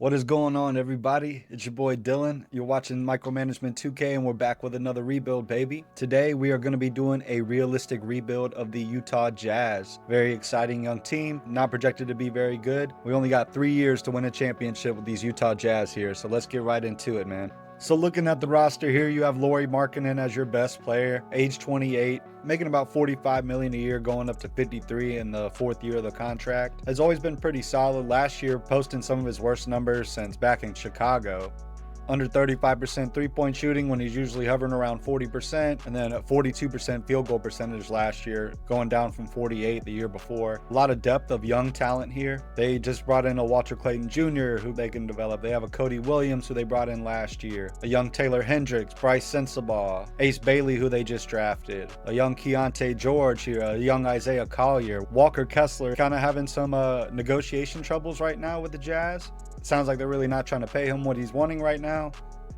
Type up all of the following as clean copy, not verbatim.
What is going on, everybody? It's your boy Dylan. You're watching Micromanagement 2K, and we're back with another rebuild, baby. Today, we are going to be doing a realistic rebuild of the Utah Jazz. Very exciting young team, not projected to be very good. We only got 3 years to win a championship with these Utah Jazz here, so let's get right into it, man. So looking at the roster here, you have Lauri Markkanen as your best player, age 28, making about $45 million a year, going up to 53 in the 4th year of the contract. Has always been pretty solid. Last year, posting some of his worst numbers since back in Chicago. Under 35% three-point shooting when he's usually hovering around 40%, and then a 42% field goal percentage last year, going down from 48 the year before. A lot of depth of young talent here. They just brought in a Walter Clayton Jr. who they can develop. They have a Cody Williams who they brought in last year, a young Taylor Hendricks, Bryce Sensabaugh, Ace Bailey who they just drafted, a young Keontae George here, a young Isaiah Collier, Walker Kessler kind of having some negotiation troubles right now with the Jazz. Sounds like they're really not trying to pay him what he's wanting right now.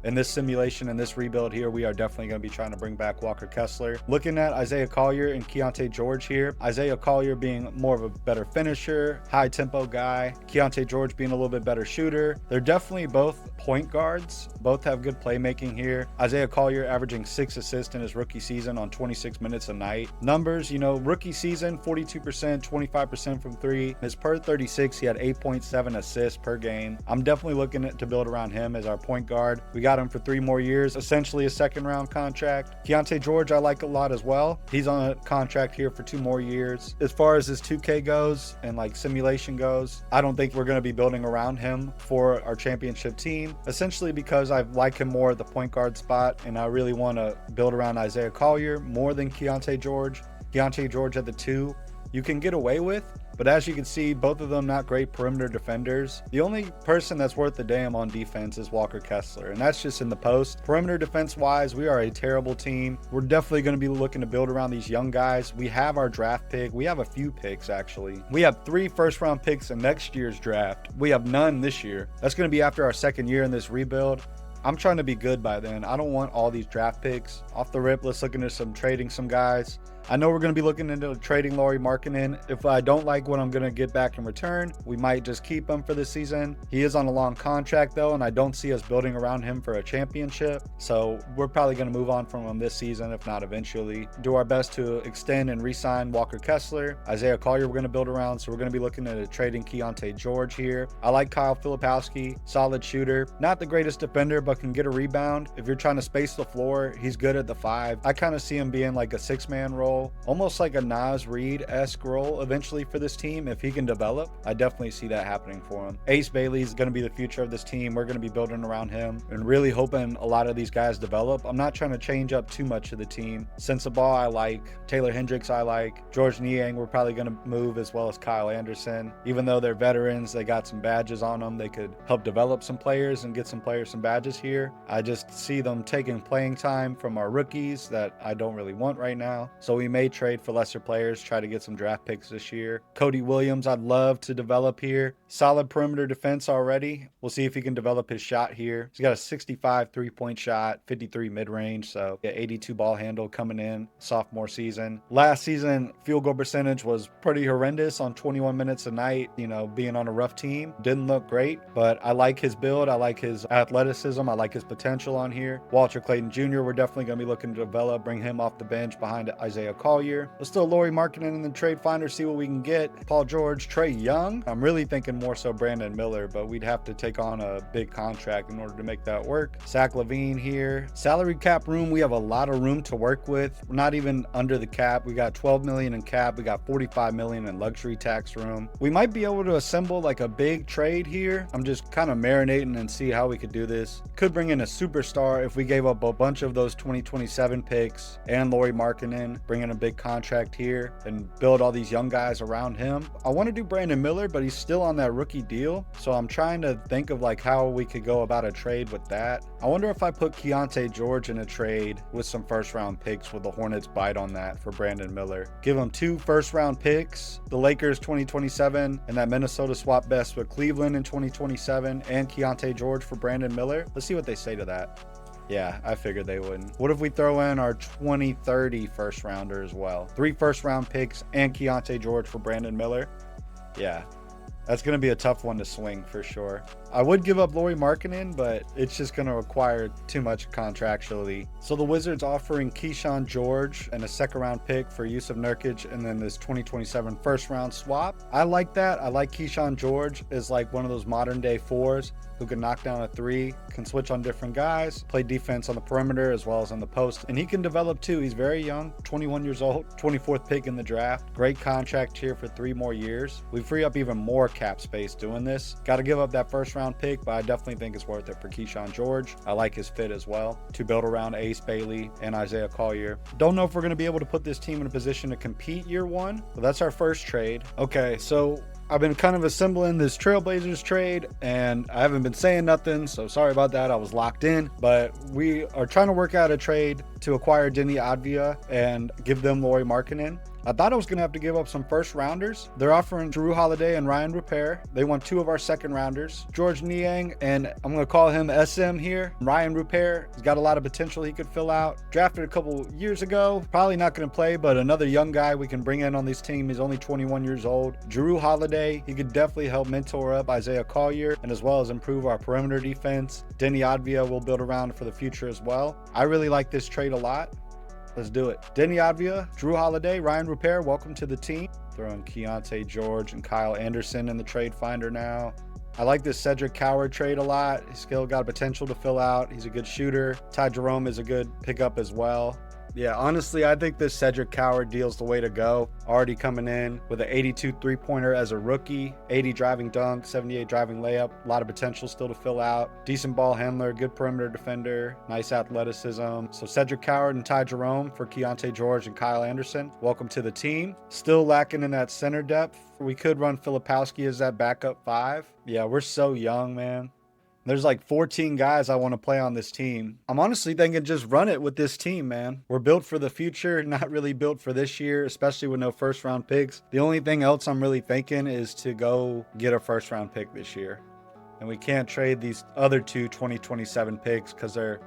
In this simulation and this rebuild here, we are definitely going to be trying to bring back Walker Kessler. Looking at Isaiah Collier and Keontae George here, Isaiah Collier being more of a better finisher, high tempo guy, Keontae George being a little bit better shooter. They're definitely both point guards, both have good playmaking here. Isaiah Collier averaging 6 assists in his rookie season on 26 minutes a night. Numbers, rookie season, 42%, 25% from 3. His per 36, he had 8.7 assists per game. I'm definitely looking to build around him as our point guard. We got him for 3 more years, essentially a second-round contract. Keontae George I like a lot as well. He's on a contract here for 2 more years. As far as his 2K goes and like simulation goes, I don't think we're going to be building around him for our championship team, essentially because I like him more at the point guard spot, and I really want to build around Isaiah Collier more than Keontae George. Keontae George at the 2 you can get away with, but as you can see, both of them not great perimeter defenders. The only person that's worth the damn on defense is Walker Kessler, and that's just in the post. Perimeter defense-wise, we are a terrible team. We're definitely going to be looking to build around these young guys. We have our draft pick. We have a few picks, actually. We have 3 first-round picks in next year's draft. We have none this year. That's going to be after our 2nd year in this rebuild. I'm trying to be good by then. I don't want all these draft picks. Off the rip, let's look into some trading some guys. I know we're going to be looking into trading Lauri Markkanen. If I don't like what I'm going to get back in return, we might just keep him for this season. He is on a long contract though, and I don't see us building around him for a championship. So we're probably going to move on from him this season, if not eventually. Do our best to extend and re-sign Walker Kessler. Isaiah Collier we're going to build around, so we're going to be looking at trading Keontae George here. I like Kyle Filipowski, solid shooter. Not the greatest defender, but can get a rebound. If you're trying to space the floor, he's good at the 5. I kind of see him being like a 6-man role. Almost like a Nas Reed-esque role eventually for this team if he can develop. I definitely see that happening for him. Ace Bailey is going to be the future of this team. We're going to be building around him and really hoping a lot of these guys develop. I'm not trying to change up too much of the team. Sensabaugh I like. Taylor Hendricks I like. George Niang we're probably going to move, as well as Kyle Anderson. Even though they're veterans, they got some badges on them. They could help develop some players and get some players some badges here. I just see them taking playing time from our rookies that I don't really want right now. So we may trade for lesser players, try to get some draft picks this year. Cody Williams I'd love to develop here. Solid perimeter defense already. We'll see if he can develop his shot here. He's got a 65 3-point shot, 53 mid-range, so 82 ball handle coming in sophomore season. Last season field goal percentage was pretty horrendous on 21 minutes a night, being on a rough team. Didn't look great, but I like his build. I like his athleticism. I like his potential on here. Walter Clayton Jr. we're definitely going to be looking to develop, bring him off the bench behind Isaiah Collier. Let's throw Lauri Markkanen in the trade finder, see what we can get. Paul George, Trae Young. I'm really thinking more so Brandon Miller, but we'd have to take on a big contract in order to make that work. Zach LaVine here. Salary cap room, we have a lot of room to work with. We're not even under the cap. We got 12 million in cap. We got 45 million in luxury tax room. We might be able to assemble like a big trade here. I'm just kind of marinating and see how we could do this. Could bring in a superstar if we gave up a bunch of those 2027 picks and Lauri Markkanen, bring in a big contract here and build all these young guys around him. I want to do Brandon Miller, but he's still on that rookie deal, so I'm trying to think of like how we could go about a trade with that. I wonder if I put Keontae George in a trade with some first round picks, with the Hornets bite on that for Brandon Miller. Give him 2 first round picks, the Lakers 2027 and that Minnesota swap best with Cleveland in 2027, and Keontae George for Brandon Miller. Let's see what they say to that. Yeah, I figured they wouldn't. What if we throw in our 2030 first rounder as well? 3 first round picks and Keontae George for Brandon Miller. Yeah, That's going to be a tough one to swing for sure. I would give up Lauri Markkanen, but it's just going to require too much contractually. So the Wizards offering Keyshawn George and a second round pick for Yusuf Nurkic and then this 2027 first round swap. I like that. I like Keyshawn George as like one of those modern day fours who can knock down a three, can switch on different guys, play defense on the perimeter as well as on the post. And he can develop too. He's very young, 21 years old, 24th pick in the draft. Great contract here for 3 more years. We free up even more cap space doing this. Got to give up that first round pick, but I definitely think it's worth it for Keyshawn George. I like his fit as well to build around Ace Bailey and Isaiah Collier. Don't know if we're going to be able to put this team in a position to compete year one, but that's our first trade. Okay, so I've been kind of assembling this Trailblazers trade and I haven't been saying nothing, so sorry about that. I was locked in, but we are trying to work out a trade to acquire Denny Advia and give them Lauri Markkanen. I thought I was going to have to give up some first rounders. They're offering Jrue Holiday and Ryan Rupert. They want 2 of our second rounders. George Niang, and I'm going to call him SM here. Ryan Rupert, he's got a lot of potential he could fill out. Drafted a couple years ago. Probably not going to play, but another young guy we can bring in on this team. He's only 21 years old. Jrue Holiday, he could definitely help mentor up Isaiah Collier and as well as improve our perimeter defense. Denny Advia will build around for the future as well. I really like this trade a lot. Let's do it. Denny Advia, Jrue Holiday, Ryan Rupert, welcome to the team. Throwing Keontae George and Kyle Anderson in the trade finder now. I like this Cedric Coward trade a lot. He's still got potential to fill out. He's a good shooter. Ty Jerome is a good pickup as well. Yeah, honestly, I think this Cedric Coward deal's the way to go. Already coming in with an 82 three-pointer as a rookie, 80 driving dunk, 78 driving layup. A lot of potential still to fill out. Decent ball handler, good perimeter defender, nice athleticism. So Cedric Coward and Ty Jerome for Keontae George and Kyle Anderson. Welcome to the team. Still lacking in that center depth. We could run Filipowski as that backup 5. Yeah, we're so young, man. There's like 14 guys I want to play on this team. I'm honestly thinking just run it with this team, man. We're built for the future, not really built for this year, especially with no first round picks. The only thing else I'm really thinking is to go get a first round pick this year. And we can't trade these other 2 2027 picks because they're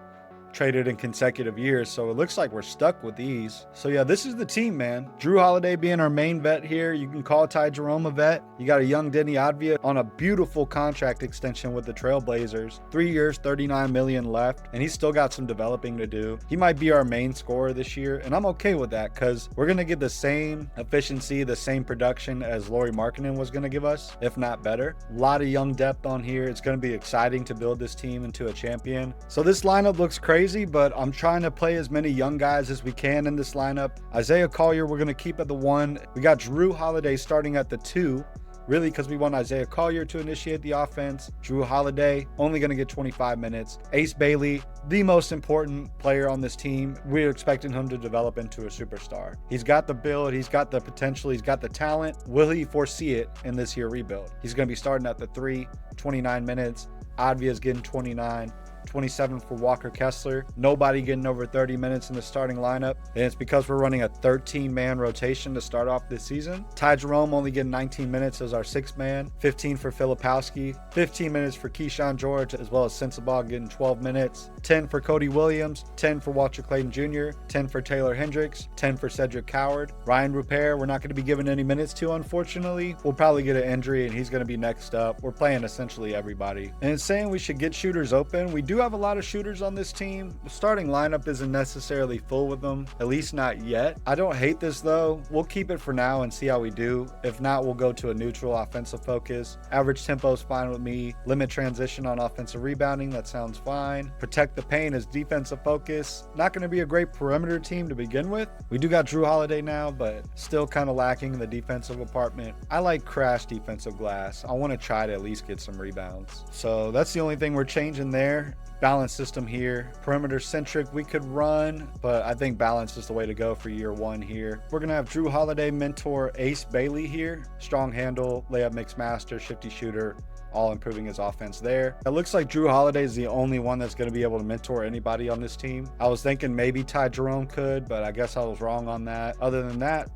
traded in consecutive years, so it looks like we're stuck with these. So yeah, this is the team, man. Jrue Holiday being our main vet here. You can call Ty Jerome a vet. You got a young Denny Advia on a beautiful contract extension with the Trailblazers. 3 years, $39 million left, and he's still got some developing to do. He might be our main scorer this year, and I'm okay with that because we're gonna get the same efficiency, the same production as Lauri Markkanen was gonna give us, if not better. A lot of young depth on here. It's gonna be exciting to build this team into a champion. So this lineup looks crazy, but I'm trying to play as many young guys as we can in this lineup. Isaiah Collier, we're going to keep at the 1. We got Jrue Holiday starting at the 2. Really, because we want Isaiah Collier to initiate the offense. Jrue Holiday, only going to get 25 minutes. Ace Bailey, the most important player on this team. We're expecting him to develop into a superstar. He's got the build, he's got the potential, he's got the talent. Will he foresee it in this year rebuild? He's going to be starting at the 3, 29 minutes. Advia's getting 29. 27 for Walker Kessler. Nobody getting over 30 minutes in the starting lineup, and it's because we're running a 13-man rotation to start off this season. Ty Jerome only getting 19 minutes as our 6th man, 15 for Filipowski, 15 minutes for Keyshawn George, as well as Sensabaugh getting 12 minutes, 10 for Cody Williams, 10 for Walter Clayton Jr., 10 for Taylor Hendricks, 10 for Cedric Coward. Ryan Rupert, we're not going to be given any minutes to, unfortunately. We'll probably get an injury, and he's going to be next up. We're playing essentially everybody. And it's saying we should get shooters open. We do have a lot of shooters on this team. The starting lineup isn't necessarily full with them, at least not yet. I don't hate this though. We'll keep it for now and see how we do. If not, we'll go to a neutral offensive focus. Average tempo is fine with me. Limit transition on offensive rebounding, that sounds fine. Protect the paint is defensive focus. Not going to be a great perimeter team to begin with. We do got Jrue Holiday now, but still kind of lacking in the defensive department. I like crash defensive glass. I want to try to at least get some rebounds. So that's the only thing we're changing there. Balance system here. Perimeter centric we could run, but I think balance is the way to go for year 1 here. We're gonna have Jrue Holiday mentor Ace Bailey here. Strong handle, layup mix master, shifty shooter, all improving his offense there. It looks like Jrue Holiday is the only one that's going to be able to mentor anybody on this team. I was thinking maybe Ty Jerome could, but I guess I was wrong on that. Other than that,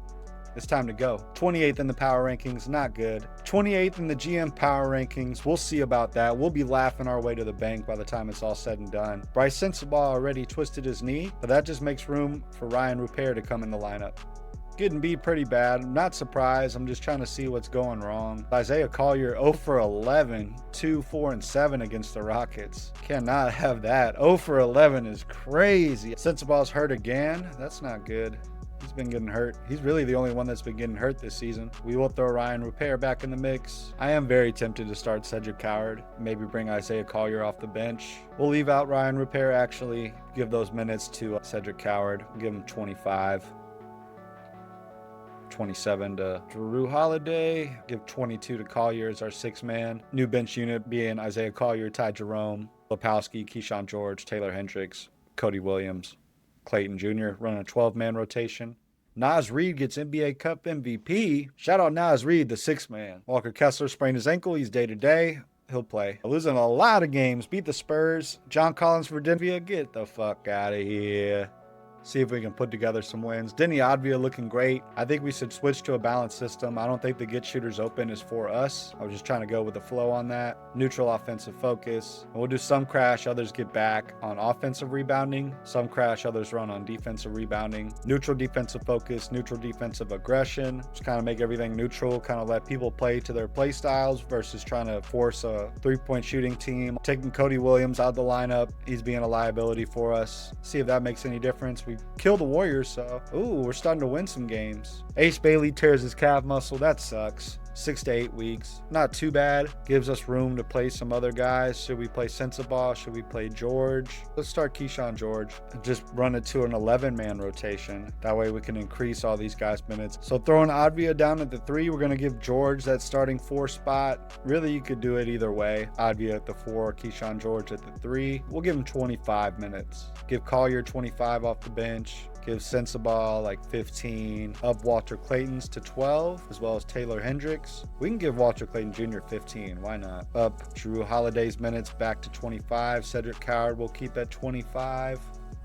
it's time to go. 28th in the power rankings, not good. 28th in the GM power rankings, we'll see about that. We'll be laughing our way to the bank by the time it's all said and done. Bryce Sensabaugh already twisted his knee, but that just makes room for Ryan Rupert to come in the lineup. Getting beat pretty bad. I'm not surprised. I'm just trying to see what's going wrong. Isaiah Collier 0 for 11, 2, 4, and 7 against the Rockets. Cannot have that. 0 for 11 is crazy. Sensabaugh's hurt again. That's not good. He's been getting hurt. He's really the only one that's been getting hurt this season. We will throw Ryan Repair back in the mix. I am very tempted to start Cedric Coward. Maybe bring Isaiah Collier off the bench. We'll leave out Ryan Repair, actually. Give those minutes to Cedric Coward. We'll give him 25. 27 to Drew Holiday. Give 22 to Collier as our 6-man. New bench unit being Isaiah Collier, Ty Jerome, Lepowski, Keyshawn George, Taylor Hendricks, Cody Williams, Clayton Jr. running a 12-man rotation. Naz Reid gets NBA Cup MVP. Shout out Naz Reid, the 6-man. Walker Kessler sprained his ankle. He's day-to-day. He'll play. Losing a lot of games. Beat the Spurs. John Collins for Denver. Get the fuck out of here. See if we can put together some wins. Denny Advia looking great. I think we should switch to a balanced system. I don't think the get shooters open is for us. I was just trying to go with the flow on that. Neutral offensive focus. And we'll do some crash, others get back on offensive rebounding. Some crash, others run on defensive rebounding. Neutral defensive focus, neutral defensive aggression. Just kind of make everything neutral, kind of let people play to their play styles versus trying to force a three-point shooting team. Taking Cody Williams out of the lineup. He's being a liability for us. See if that makes any difference. We killed the Warriors, so we're starting to win some games. Ace Bailey tears his calf muscle. That sucks. 6 to 8 weeks. Not too bad. Gives us room to play some other guys. Should we play Sensabaugh? Should we play George? Let's start Keyshawn George. Just run it to an 11-man rotation. That way we can increase all these guys' minutes. So throwing Advia down at the 3, we're going to give George that starting 4 spot. Really, you could do it either way. Advia at the 4, Keyshawn George at the 3. We'll give him 25 minutes. Give Collier 25 off the bench. Give Sensabaugh like 15. Up Walter Clayton's to 12, as well as Taylor Hendricks. We can give Walter Clayton Jr. 15. Why not? Up Drew Holiday's minutes back to 25. Cedric Coward will keep at 25.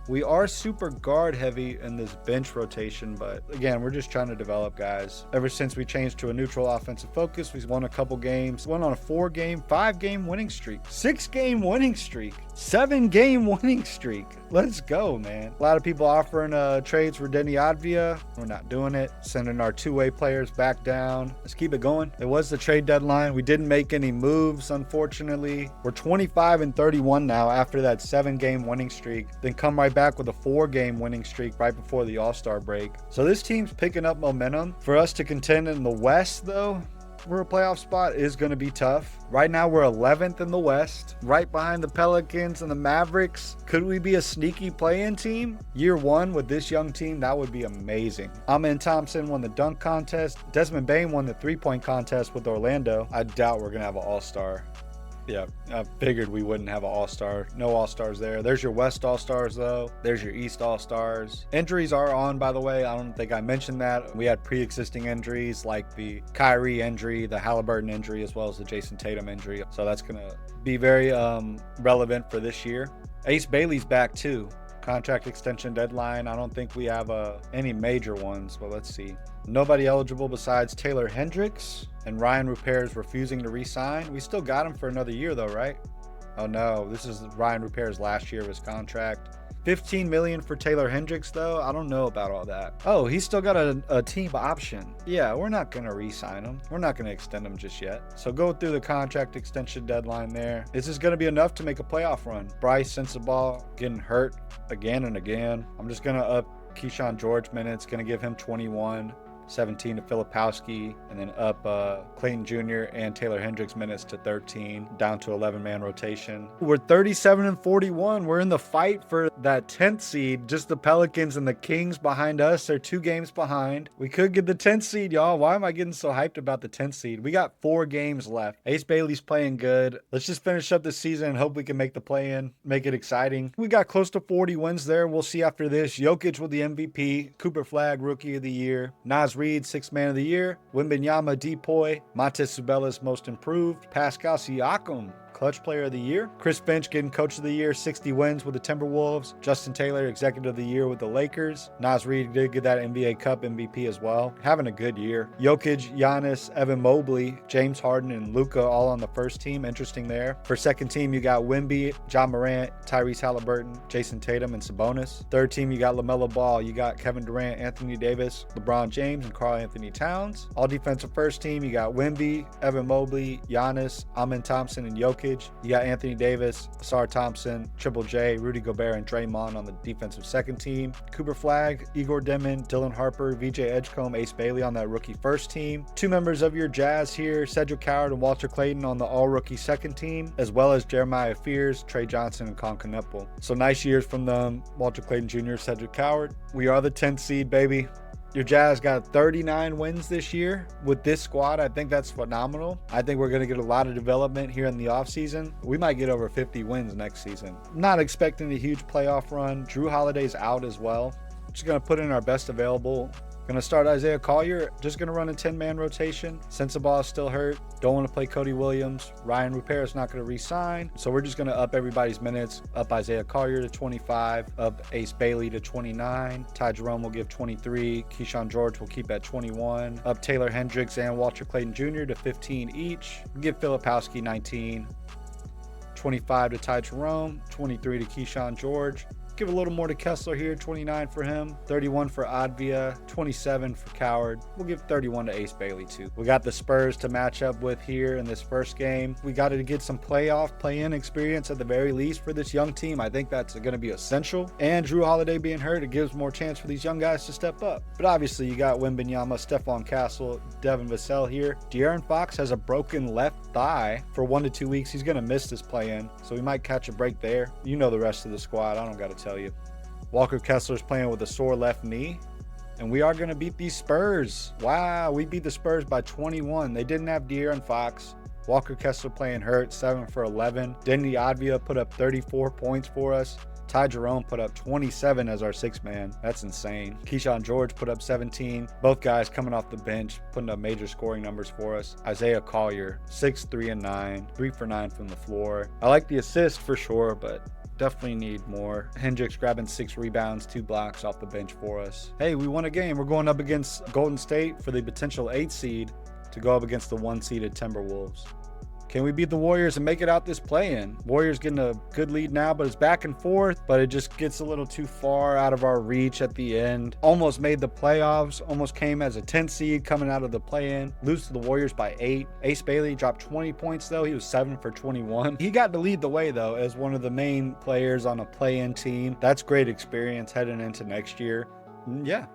We are super guard heavy in this bench rotation, but again, we're just trying to develop guys. Ever since we changed to a neutral offensive focus, we've won a couple games. Went on a 4-game, 5-game winning streak, 6-game winning streak, 7-game winning streak. Let's go, man. A lot of people offering trades for Denny Advia. We're not doing it. Sending our 2-way players back down. Let's keep it going. It was the trade deadline. We didn't make any moves, unfortunately. We're 25 and 31 now after that 7-game winning streak. Then come right back with a 4-game winning streak right before the All-Star break. So this team's picking up momentum. For us to contend in the West, though, for a playoff spot is going to be tough. Right now, we're 11th in the West, right behind the Pelicans and the Mavericks. Could we be a sneaky play-in team? Year 1 with this young team, that would be amazing. Amen Thompson won the dunk contest. Desmond Bane won the 3-point contest with Orlando. I doubt we're going to have an All-Star. Yeah, I figured we wouldn't have an All-Star. No All-Stars there. There's your West All-Stars, though. There's your East All-Stars. Injuries are on, by the way. I don't think I mentioned that. We had pre-existing injuries like the Kyrie injury, the Halliburton injury, as well as the Jason Tatum injury. So that's going to be very relevant for this year. Ace Bailey's back, too. Contract extension deadline. I don't think we have any major ones, but let's see. Nobody eligible besides Taylor Hendricks, and Ryan Repair's refusing to re-sign. We still got him for another year though, right? Oh no, this is Ryan Repair's last year of his contract. $15 million for Taylor Hendricks though. I don't know about all that. Oh, he's still got a team option. Yeah, we're not gonna re-sign him. We're not gonna extend him just yet. So go through the contract extension deadline there. This is gonna be enough to make a playoff run. Bryce Sensabaugh getting hurt again and again. I'm just gonna up Keyshawn George minutes, gonna give him 21. 17 to Filipowski, and then up Clayton Jr. and Taylor Hendricks minutes to 13, down to 11-man rotation. We're 37 and 41. We're in the fight for that 10th seed. Just the Pelicans and the Kings behind us. They're 2 games behind. We could get the 10th seed, y'all. Why am I getting so hyped about the 10th seed? We got 4 games left. Ace Bailey's playing good. Let's just finish up the season and hope we can make the play-in, make it exciting. We got close to 40 wins there. We'll see after this. Jokic with the MVP. Cooper Flagg, Rookie of the Year. Naz Reid, 6th Man of the Year. Wembanyama, Depoy. Montez Subelas, Most Improved. Pascal Siakam, Clutch Player of the Year. Chris Finch getting Coach of the Year, 60 wins with the Timberwolves. Justin Taylor, Executive of the Year with the Lakers. Naz Reid did get that NBA Cup MVP as well. Having a good year. Jokic, Giannis, Evan Mobley, James Harden, and Luka all on the first team. Interesting there. For second team, you got Wemby, John Morant, Tyrese Halliburton, Jason Tatum, and Sabonis. Third team, you got LaMelo Ball. You got Kevin Durant, Anthony Davis, LeBron James, and Karl Anthony Towns. All defensive first team, you got Wemby, Evan Mobley, Giannis, Amen Thompson, and Jokic. You got Anthony Davis, Asar Thompson, Triple J, Rudy Gobert, and Draymond on the defensive second team. Cooper Flagg, Igor Denman, Dylan Harper, VJ Edgecombe, Ace Bailey on that rookie first team. Two members of your Jazz here, Cedric Howard and Walter Clayton on the all-rookie second team, as well as Jeremiah Fears, Trey Johnson, and Con Knuppel. So nice years from them, Walter Clayton Jr., Cedric Howard. We are the 10th seed, baby. Your Jazz got 39 wins this year with this squad. I think that's phenomenal. I think we're going to get a lot of development here in the offseason. We might get over 50 wins next season. Not expecting a huge playoff run. Drew Holiday's out as well. Just going to put in our best available. Going to start Isaiah Collier. Just going to run a 10-man rotation. Sensabaugh is still hurt. Don't want to play Cody Williams. Ryan Rupert is not going to re-sign. So we're just going to up everybody's minutes. Up Isaiah Collier to 25. Up Ace Bailey to 29. Ty Jerome will give 23. Keyshawn George will keep at 21. Up Taylor Hendricks and Walter Clayton Jr. to 15 each. Give Filipowski 19. 25 to Ty Jerome. 23 to Keyshawn George. Give a little more to Kessler here, 29 for him, 31 for Advia, 27 for Coward. We'll give 31 to Ace Bailey too. We got the Spurs to match up with here in this first game. We got to get some play-in experience at the very least for this young team. I think that's going to be essential. And Drew Holiday being hurt, it gives more chance for these young guys to step up. But obviously you got Wembanyama, Stephon Castle, Devin Vassell here. De'Aaron Fox has a broken left thigh for 1 to 2 weeks. He's going to miss this play-in, so we might catch a break there. You know the rest of the squad. I don't got to tell you. Walker Kessler's playing with a sore left knee, and we are going to beat these Spurs. Wow, we beat the Spurs by 21. They didn't have De'Aaron Fox. Walker Kessler playing hurt, 7 for 11. Denny Advia put up 34 points for us. Ty Jerome put up 27 as our sixth man. That's insane. Keyshawn George put up 17. Both guys coming off the bench, putting up major scoring numbers for us. Isaiah Collier, 6, 3, and 9. 3 for 9 from the floor. I like the assist for sure, but definitely need more. Hendricks grabbing 6 rebounds, 2 blocks off the bench for us. Hey, we won a game. We're going up against Golden State for the potential 8 seed to go up against the 1-seeded Timberwolves. Can we beat the Warriors and make it out this play-in? Warriors getting a good lead now, but it's back and forth, but it just gets a little too far out of our reach at the end. Almost made the playoffs, almost came as a 10th seed coming out of the play-in. Lose to the Warriors by 8. Ace Bailey dropped 20 points though. He was 7 for 21. He got to lead the way though as one of the main players on a play-in team. That's great experience heading into next year. Yeah.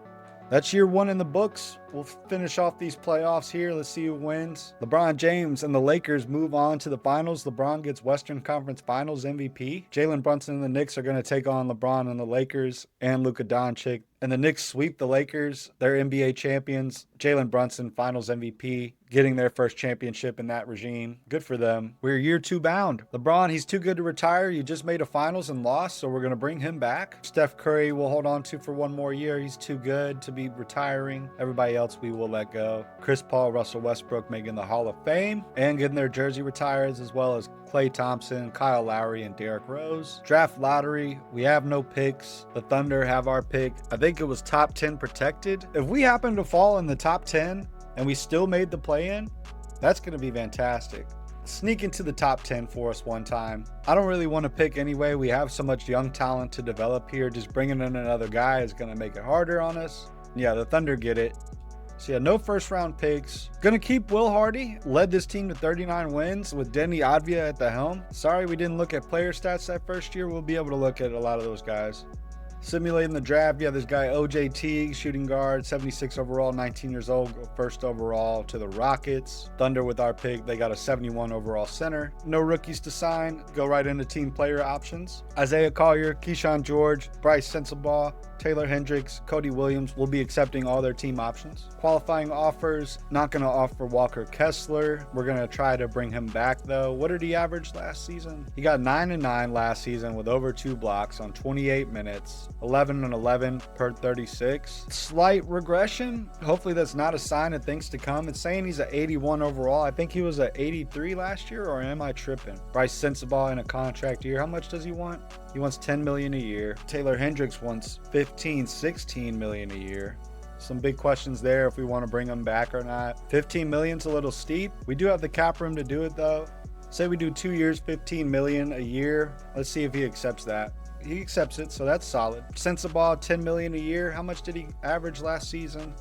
That's year 1 in the books. We'll finish off these playoffs here. Let's see who wins. LeBron James and the Lakers move on to the finals. LeBron gets Western Conference Finals MVP. Jalen Brunson and the Knicks are going to take on LeBron and the Lakers and Luka Doncic. And the Knicks sweep the Lakers. They're NBA champions. Jalen Brunson, Finals MVP, getting their first championship in that regime. Good for them. We're year 2 bound. LeBron, he's too good to retire. You just made a finals and lost, so we're going to bring him back. Steph Curry we'll hold on to for 1 more year. He's too good to be retiring. Everybody else we will let go. Chris Paul, Russell Westbrook making the Hall of Fame and getting their jersey retired, as well as Klay Thompson, Kyle Lowry, and Derrick Rose. Draft lottery, we have no picks. The Thunder have our pick. I think it was top 10 protected. If we happen to fall in the top 10 and we still made the play-in, that's going to be fantastic. Sneak into the top 10 for us one time. I don't really want to pick anyway. We have so much young talent to develop here. Just bringing in another guy is going to make it harder on us. Yeah, the Thunder get it. So yeah, no first round picks. Gonna keep Will Hardy. Led this team to 39 wins with Denny Advia at the helm. Sorry we didn't look at player stats that first year. We'll be able to look at a lot of those guys. Simulating the draft, yeah, this guy OJ Teague, shooting guard, 76 overall, 19 years old, first overall to the Rockets. Thunder with our pick, they got a 71 overall center. No rookies to sign, go right into team player options. Isaiah Collier, Keyshawn George, Bryce Sensabaugh, Taylor Hendricks, Cody Williams will be accepting all their team options. Qualifying offers, not going to offer Walker Kessler. We're going to try to bring him back though. What did he average last season? He got 9 and 9 last season with over 2 blocks on 28 minutes, 11 and 11 per 36. Slight regression. Hopefully that's not a sign of things to come. It's saying he's at 81 overall. I think he was at 83 last year, or am I tripping? Bryce Sensabaugh in a contract year. How much does he want? He wants 10 million a year. Taylor Hendricks wants 15, 16 million a year. Some big questions there if we want to bring him back or not. 15 million's a little steep. We do have the cap room to do it though. Say we do 2 years, 15 million a year. Let's see if he accepts that. He accepts it, so that's solid. Sensabaugh, 10 million a year. How much did he average last season?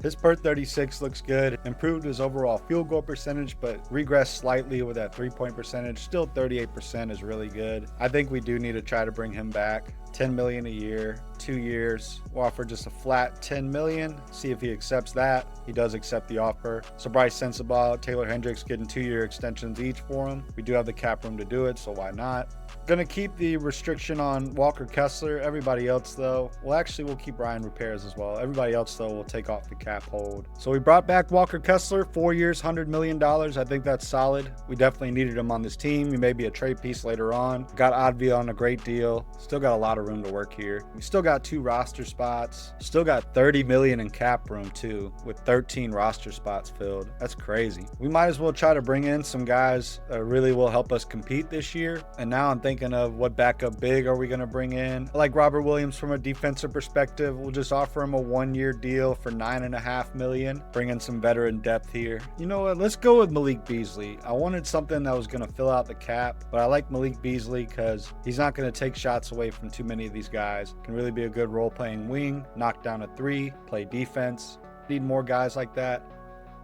His per 36 looks good. Improved his overall field goal percentage, but regressed slightly with that 3-point percentage. Still 38% is really good. I think we do need to try to bring him back. 10 million a year, 2 years. We'll offer just a flat 10 million. See if he accepts that. He does accept the offer. So Bryce Sensabaugh, Taylor Hendricks getting 2-year extensions each for him. We do have the cap room to do it, so why not? Gonna keep the restriction on Walker Kessler. Everybody else though, we'll keep Ryan Repairs as well. Everybody else though will take off the cap hold. So we brought back Walker Kessler, 4 years, $100 million. I think that's solid. We definitely needed him on this team. He may be a trade piece later on. Got Advia on a great deal. Still got a lot of room to work here. We still got 2 roster spots. Still got 30 million in cap room too, with 13 roster spots filled. That's crazy. We might as well try to bring in some guys that really will help us compete this year. And now I'm thinking of what backup big are we going to bring in. Like Robert Williams from a defensive perspective, we'll just offer him a 1-year deal for $9.5 million. Bring in some veteran depth here. You know what? Let's go with Malik Beasley. I wanted something that was going to fill out the cap, but I like Malik Beasley because he's not going to take shots away from too many of these guys. Can really be a good role-playing wing, knock down a 3, play defense. Need more guys like that.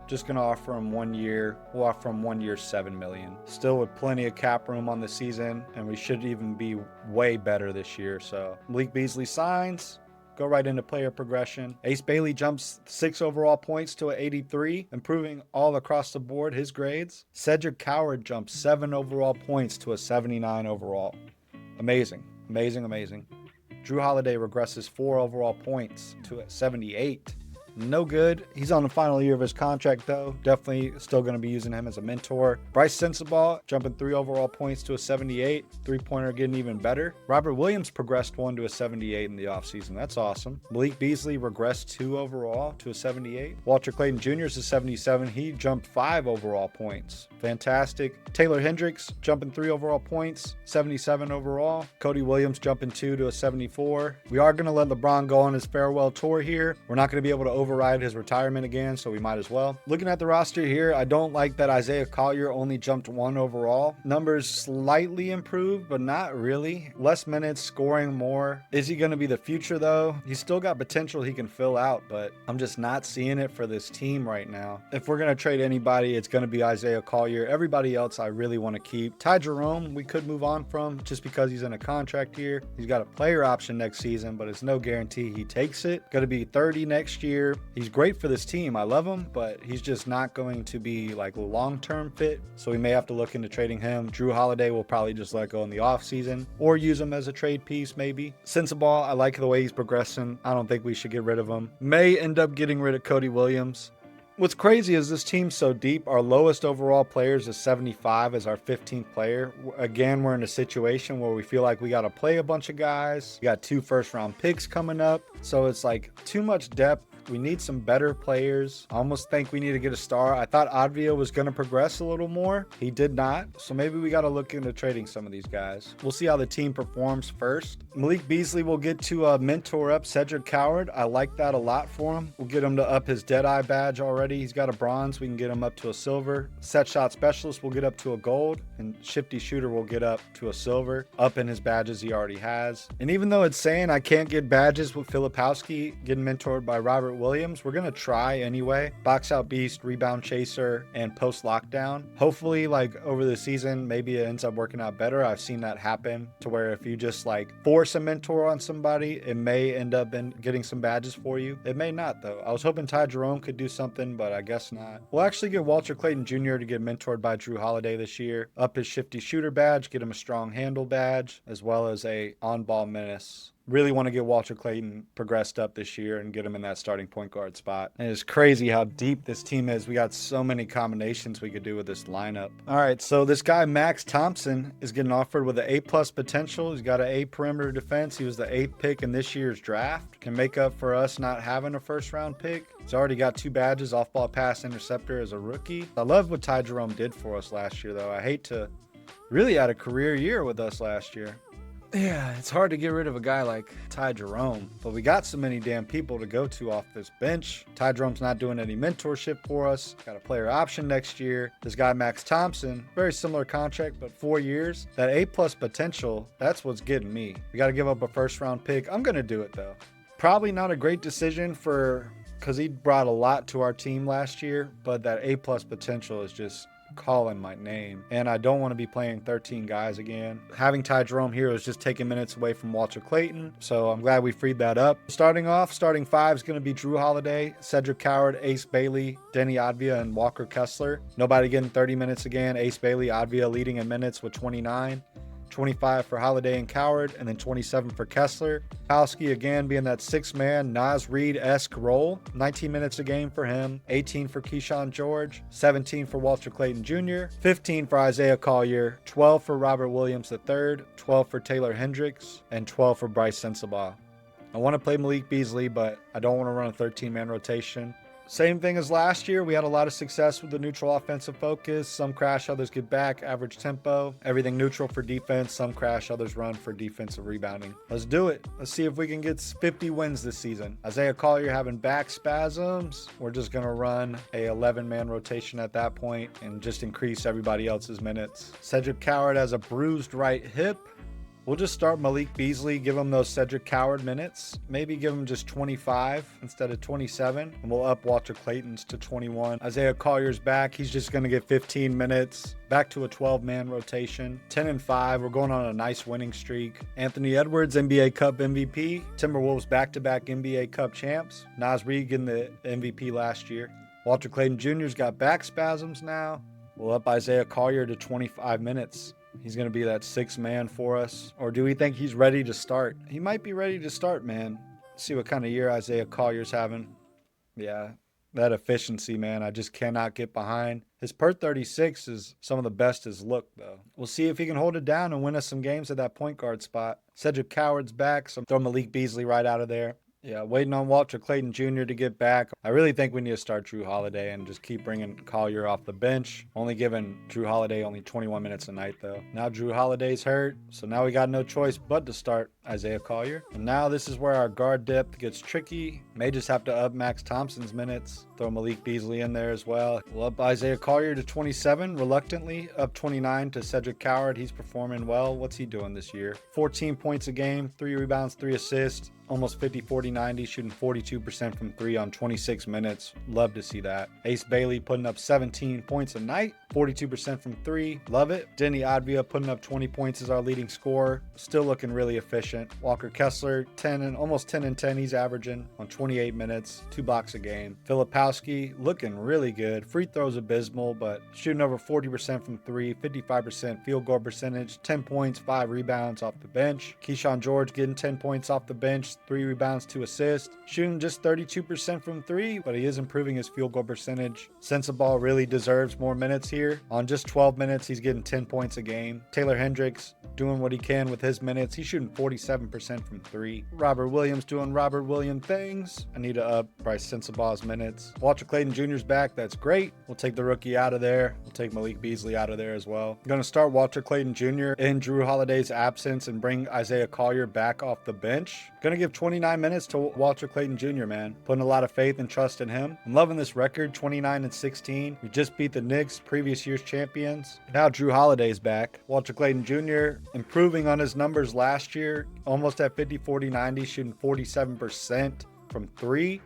Just gonna offer him 1 year. We'll offer him 1 year, $7 million. Still with plenty of cap room on the season, and we should even be way better this year. So Malik Beasley signs. Go right into player progression. Ace Bailey jumps 6 overall points to an 83, improving all across the board his grades. Cedric Coward jumps 7 overall points to a 79 overall. Amazing, amazing, amazing. Drew Holiday regresses 4 overall points to a 78. No good. He's on the final year of his contract though. Definitely still going to be using him as a mentor. Bryce Sensabaugh jumping 3 overall points to a 78. 3-pointer getting even better. Robert Williams progressed 1 to a 78 in the offseason. That's awesome. Malik Beasley regressed 2 overall to a 78. Walter Clayton Jr. is a 77. He jumped 5 overall points. Fantastic. Taylor Hendricks jumping 3 overall points, 77 overall. Cody Williams jumping 2 to a 74. We are going to let LeBron go on his farewell tour here. We're not going to be able to override his retirement again, so we might as well. Looking at the roster here, I don't like that Isaiah Collier only jumped 1 overall. Numbers slightly improved, but not really. Less minutes, scoring more. Is he going to be the future though? He's still got potential he can fill out, but I'm just not seeing it for this team right now. If we're going to trade anybody, it's going to be Isaiah Collier. Everybody else I really want to keep. Ty Jerome, we could move on from just because he's in a contract here. He's got a player option next season, but it's no guarantee he takes it. Going to be 30 next year. He's great for this team. I love him, but he's just not going to be like a long-term fit. So we may have to look into trading him. Drew Holiday will probably just let go in the offseason or use him as a trade piece maybe. Sensabaugh, I like the way he's progressing. I don't think we should get rid of him. May end up getting rid of Cody Williams. What's crazy is this team's so deep. Our lowest overall players is 75 as our 15th player. Again, we're in a situation where we feel like we got to play a bunch of guys. We got 2 first-round picks coming up. So it's like too much depth. We need some better players. I almost think we need to get a star. I thought Advia was going to progress a little more. He did not. So maybe we got to look into trading some of these guys. We'll see how the team performs first. Malik Beasley will get to mentor up Cedric Coward. I like that a lot for him. We'll get him to up his Deadeye badge already. He's got a bronze. We can get him up to a silver. Set shot specialist will get up to a gold. And shifty shooter will get up to a silver. Up in his badges he already has. And even though it's saying I can't get badges with Filipowski getting mentored by Robert Williams, we're going to try anyway. Box out beast, rebound chaser, and post lockdown. Hopefully, like over the season, maybe it ends up working out better. I've seen that happen to where if you just like force a mentor on somebody, it may end up getting some badges for you. It may not though. I was hoping Ty Jerome could do something, but I guess not. We'll actually get Walter Clayton Jr. to get mentored by Drew Holiday this year. Up his shifty shooter badge, get him a strong handle badge, as well as a on-ball menace Really want to get Walter Clayton progressed up this year and get him in that starting point guard spot. And it's crazy how deep this team is. We got so many combinations we could do with this lineup. All right, so this guy Max Thompson is getting offered with an A+ potential. He's got an A perimeter defense. He was the 8th pick in this year's draft. Can make up for us not having a first-round pick. He's already got 2 badges, off-ball pass interceptor as a rookie. I love what Ty Jerome did for us last year, though. I hate to really had a career year with us last year. Yeah, it's hard to get rid of a guy like Ty Jerome, but we got so many damn people to go to off this bench. Ty Jerome's not doing any mentorship for us. Got a player option next year. This guy Max Thompson, very similar contract, but 4 years. That A+ potential, that's what's getting me. We got to give up a first-round pick. I'm going to do it, though. Probably not a great decision because he brought a lot to our team last year, but that A+ potential is just calling my name, and I don't want to be playing 13 guys again. Having Ty Jerome here is just taking minutes away from Walter Clayton, so I'm glad we freed that up. Starting 5 is going to be Drew Holiday, Cedric Coward, Ace Bailey, Denny Advia, and Walker Kessler. Nobody getting 30 minutes again. Ace Bailey, Advia leading in minutes with 29. 25 for Holiday and Coward, and then 27 for Kessler. Palski again being that 6-man Nas Reed-esque role. 19 minutes a game for him. 18 for Keyshawn George. 17 for Walter Clayton Jr. 15 for Isaiah Collier. 12 for Robert Williams III. 12 for Taylor Hendricks. And 12 for Bryce Sensabaugh. I want to play Malik Beasley, but I don't want to run a 13-man rotation. Same thing as last year. We had a lot of success with the neutral offensive focus. Some crash, others get back. Average tempo. Everything neutral for defense. Some crash, others run for defensive rebounding. Let's do it. Let's see if we can get 50 wins this season. Isaiah Collier having back spasms. We're just going to run a 11-man rotation at that point and just increase everybody else's minutes. Cedric Coward has a bruised right hip. We'll just start Malik Beasley, give him those Cedric Coward minutes. Maybe give him just 25 instead of 27. And we'll up Walter Clayton's to 21. Isaiah Collier's back. He's just going to get 15 minutes. Back to a 12-man rotation. 10-5. We're going on a nice winning streak. Anthony Edwards, NBA Cup MVP. Timberwolves back-to-back NBA Cup champs. Nas Reed getting the MVP last year. Walter Clayton Jr.'s got back spasms now. We'll up Isaiah Collier to 25 minutes. He's going to be that 6-man for us. Or do we think he's ready to start? He might be ready to start, man. Let's see what kind of year Isaiah Collier's having. Yeah, that efficiency, man, I just cannot get behind. His per 36 is some of the best his looked, though. We'll see if he can hold it down and win us some games at that point guard spot. Cedric Coward's back, so throw Malik Beasley right out of there. Yeah, waiting on Walter Clayton Jr. to get back. I really think we need to start Drew Holiday and just keep bringing Collier off the bench. Only giving Drew Holiday only 21 minutes a night, though. Now Drew Holiday's hurt, so now we got no choice but to start Isaiah Collier. And now this is where our guard depth gets tricky. May just have to up Max Thompson's minutes. Throw Malik Beasley in there as well. We'll up Isaiah Collier to 27, reluctantly. Up 29 to Cedric Coward. He's performing well. What's he doing this year? 14 points a game, 3 rebounds, 3 assists. Almost 50, 40, 90, shooting 42% from 3 on 26 minutes. Love to see that. Ace Bailey putting up 17 points a night, 42% from 3. Love it. Denny Advia putting up 20 points as our leading scorer. Still looking really efficient. Walker Kessler, almost 10 and 10 he's averaging on 28 minutes, 2 blocks a game. Filipowski looking really good. Free throws abysmal, but shooting over 40% from 3, 55% field goal percentage, 10 points, 5 rebounds off the bench. Keyshawn George getting 10 points off the bench, 3 rebounds, 2 assists. Shooting just 32% from 3, but he is improving his field goal percentage. Sensabaugh really deserves more minutes here. On just 12 minutes, he's getting 10 points a game. Taylor Hendricks doing what he can with his minutes. He's shooting 47% from 3. Robert Williams doing Robert Williams things. I need to up Bryce Sensabaugh's minutes. Walter Clayton Jr.'s back. That's great. We'll take the rookie out of there. We'll take Malik Beasley out of there as well. I'm going to start Walter Clayton Jr. in Drew Holiday's absence and bring Isaiah Collier back off the bench. Going to give 29 minutes to Walter Clayton Jr., man. Putting a lot of faith and trust in him. I'm loving this record, 29 and 16. We just beat the Knicks, previous year's champions. Now Drew Holiday's back. Walter Clayton Jr. improving on his numbers last year. Almost at 50, 40, 90, shooting 47% from 3.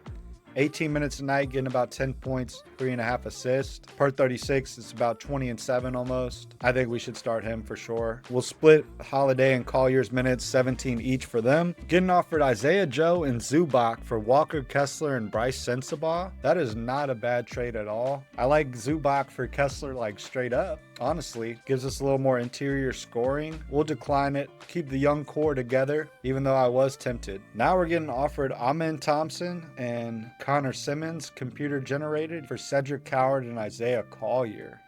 18 minutes a night, getting about 10 points, 3.5 assists. Per 36, it's about 20 and 7 almost. I think we should start him for sure. We'll split Holiday and Collier's minutes, 17 each for them. Getting offered Isaiah Joe and Zubac for Walker Kessler and Bryce Sensabaugh. That is not a bad trade at all. I like Zubac for Kessler like straight up. honestly. Gives us a little more interior scoring. We'll decline it. Keep the young core together, even though I was tempted. Now we're getting offered Amen Thompson and Connor Simmons, computer generated, for Cedric Coward and Isaiah Collier.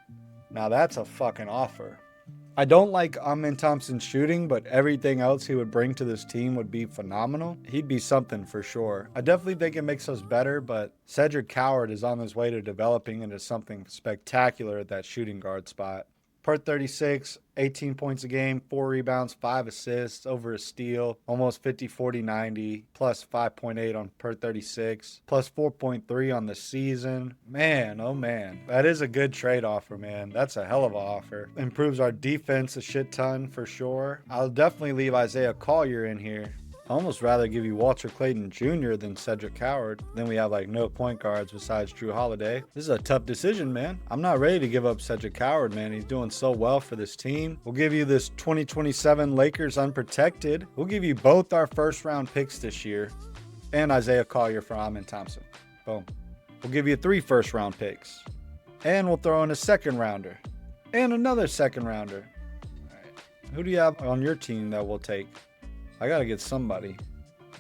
Now that's a fucking offer. I don't like Amen Thompson's shooting, but everything else he would bring to this team would be phenomenal. He'd be something for sure. I definitely think it makes us better, but Cedric Coward is on his way to developing into something spectacular at that shooting guard spot. Per 36, 18 points a game, 4 rebounds, 5 assists, over a steal, almost 50, 40, 90, plus 5.8 on per 36, plus 4.3 on the season. Man, oh man. That is a good trade offer, man. That's a hell of an offer. Improves our defense a shit ton for sure. I'll definitely leave Isaiah Collier in here. I almost rather give you Walter Clayton Jr. than Cedric Coward. Then we have like no point guards besides Drew Holiday. This is a tough decision, man. I'm not ready to give up Cedric Coward, man. He's doing so well for this team. We'll give you this 2027 Lakers unprotected. We'll give you both our first round picks this year and Isaiah Collier for Amen Thompson. Boom. We'll give you 3 first round picks. And we'll throw in a second rounder and another second rounder. All right. Who do you have on your team that we'll take? I got to get somebody.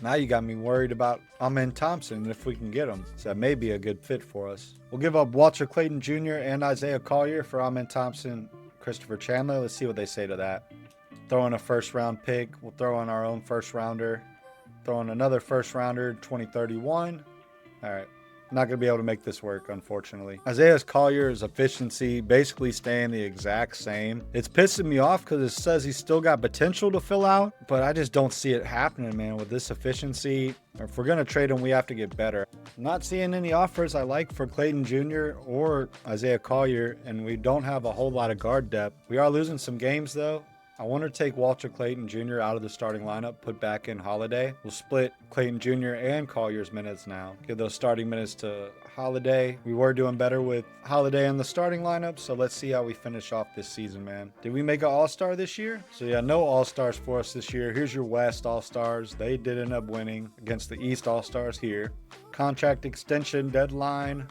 Now you got me worried about Amen Thompson if we can get him. So that may be a good fit for us. We'll give up Walter Clayton Jr. and Isaiah Collier for Amen Thompson, Christopher Chandler. Let's see what they say to that. Throw in a first round pick. We'll throw in our own first rounder. Throw in another first rounder, 2031. All right. Not going to be able to make this work, unfortunately. Isaiah Collier's efficiency basically staying the exact same. It's pissing me off because it says he's still got potential to fill out, but I just don't see it happening, man, with this efficiency. If we're going to trade him, we have to get better. I'm not seeing any offers I like for Clayton Jr. or Isaiah Collier, and we don't have a whole lot of guard depth. We are losing some games, though. I want to take Walter Clayton Jr. out of the starting lineup, put back in Holiday. We'll split Clayton Jr. and Collier's minutes now. Give those starting minutes to Holiday. We were doing better with Holiday in the starting lineup, so let's see how we finish off this season, man. Did we make an All-Star this year? So yeah, no All-Stars for us this year. Here's your West All-Stars. They did end up winning against the East All-Stars here. Contract extension deadline.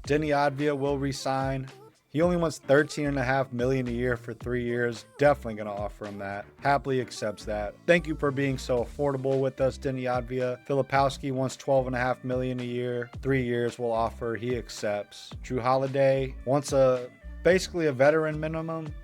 Denny Advia will resign. He only wants $13.5 million a year for 3 years. Definitely going to offer him that. Happily accepts that. Thank you for being so affordable with us, Denny Advia. Filipowski wants $12.5 million a year. 3 years will offer. He accepts. Drew Holiday wants basically a veteran minimum.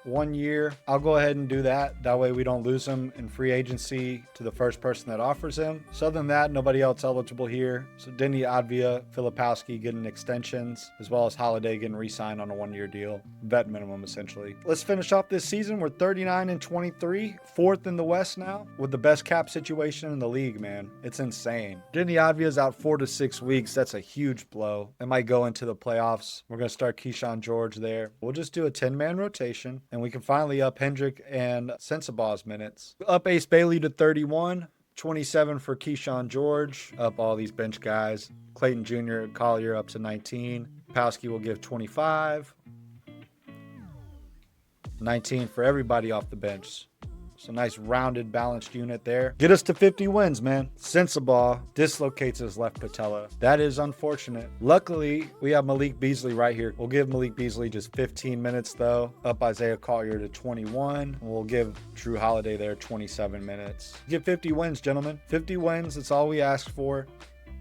1 year. I'll go ahead and do that. That way we don't lose him in free agency to the first person that offers him. So other than that, nobody else eligible here. So Denny Advia, Filipowski getting extensions, as well as Holiday getting re-signed on a 1-year deal. Vet minimum, essentially. Let's finish off this season. We're 39-23, 4th in the West now, with the best cap situation in the league, man. It's insane. Denny Advia's out 4 to 6 weeks. That's a huge blow. It might go into the playoffs. We're going to start Keyshawn George there. We'll just do a 10-man rotation. And we can finally up Hendrick and Sensabaugh's minutes. Up Ace Bailey to 31. 27 for Keyshawn George. Up all these bench guys. Clayton Jr. Collier up to 19. Powski will give 25. 19 for everybody off the bench. So nice rounded, balanced unit there. Get us to 50 wins, man. Sensabaugh dislocates his left patella. That is unfortunate. Luckily, we have Malik Beasley right here. We'll give Malik Beasley just 15 minutes, though. Up Isaiah Collier to 21. We'll give Drew Holiday there 27 minutes. Get 50 wins, gentlemen. 50 wins. That's all we asked for.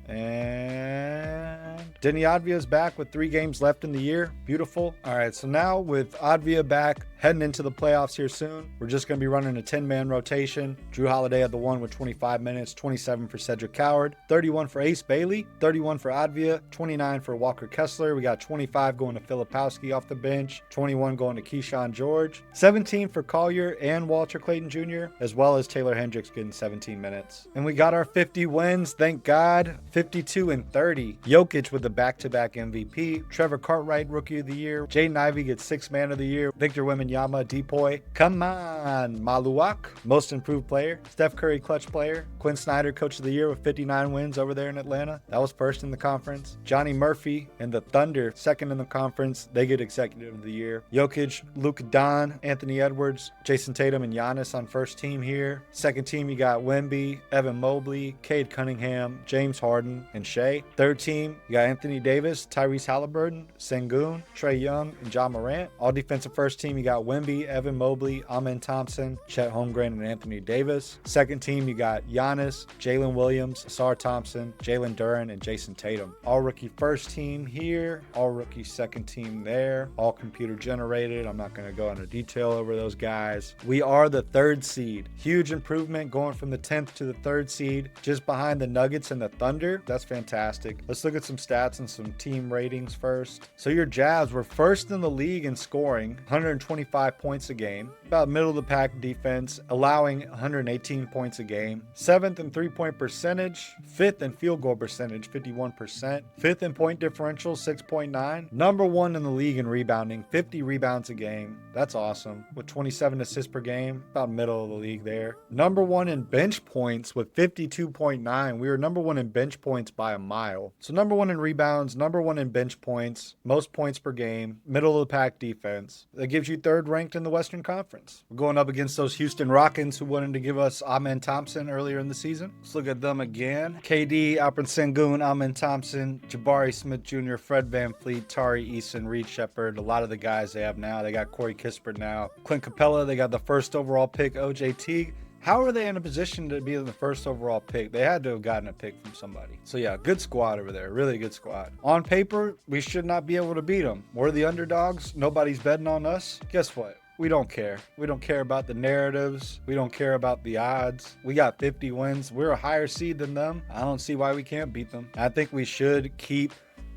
And Denny Advia is back with 3 games left in the year. Beautiful. All right, so now with Advia back, heading into the playoffs here soon, we're just going to be running a 10-man rotation. Drew Holiday at the 1 with 25 minutes, 27 for Cedric Coward, 31 for Ace Bailey, 31 for Advia, 29 for Walker Kessler. We got 25 going to Filipowski off the bench, 21 going to Keyshawn George, 17 for Collier and Walter Clayton Jr., as well as Taylor Hendricks getting 17 minutes. And we got our 50 wins, thank God. 52-30. Jokic with the back-to-back MVP. Trevor Cartwright, Rookie of the Year. Jaden Ivey gets 6th Man of the Year. Victor Wembanyama Wembanyama Depoy. Come on, Maluak, most improved player. Steph Curry, clutch player. Quinn Snyder, coach of the year with 59 wins over there in Atlanta. That was first in the conference. Johnny Murphy and the Thunder, second in the conference. They get executive of the year. Jokic, Luka Don, Anthony Edwards, Jason Tatum, and Giannis on first team here. Second team, you got Wemby, Evan Mobley, Cade Cunningham, James Harden, and Shea. Third team, you got Anthony Davis, Tyrese Halliburton, Sengun, Trae Young, and Ja Morant. All defensive first team, you got Wemby, Evan Mobley, Amen Thompson, Chet Holmgren, and Anthony Davis. Second team, you got Giannis, Jalen Williams, Asar Thompson, Jalen Duren, and Jason Tatum. All rookie first team here, all rookie second team there, all computer generated. I'm not going to go into detail over those guys. We are the third seed. Huge improvement going from the 10th to the third seed, just behind the Nuggets and the Thunder. That's fantastic. Let's look at some stats and some team ratings first. So your Jazz were first in the league in scoring, 125 points a game, about middle of the pack defense, allowing 118 points a game. Seventh in three-point percentage, fifth in field goal percentage, 51%, fifth in point differential, 6.9, number one in the league in rebounding, 50 rebounds a game. That's awesome. With 27 assists per game, about middle of the league there. Number one in bench points with 52.9. We were number one in bench points by a mile. So number one in rebounds, number one in bench points, most points per game, middle of the pack defense. That gives you third ranked in the Western Conference. We're going up against those Houston Rockets who wanted to give us Amen Thompson earlier in the season. Let's look at them again. KD, Alperen Sengun, Amen Thompson, Jabari Smith Jr., Fred VanVleet, Tari Eason, Reed Shepard. A lot of the guys they have now. They got Corey Kispert now. Clint Capella, they got the first overall pick, OJ Teague. How are they in a position to be the first overall pick? They had to have gotten a pick from somebody. So yeah, good squad over there. Really good squad. On paper, we should not be able to beat them. We're the underdogs. Nobody's betting on us. Guess what? We don't care. We don't care about the narratives. We don't care about the odds. We got 50 wins. We're a higher seed than them. I don't see why we can't beat them. I think we should keep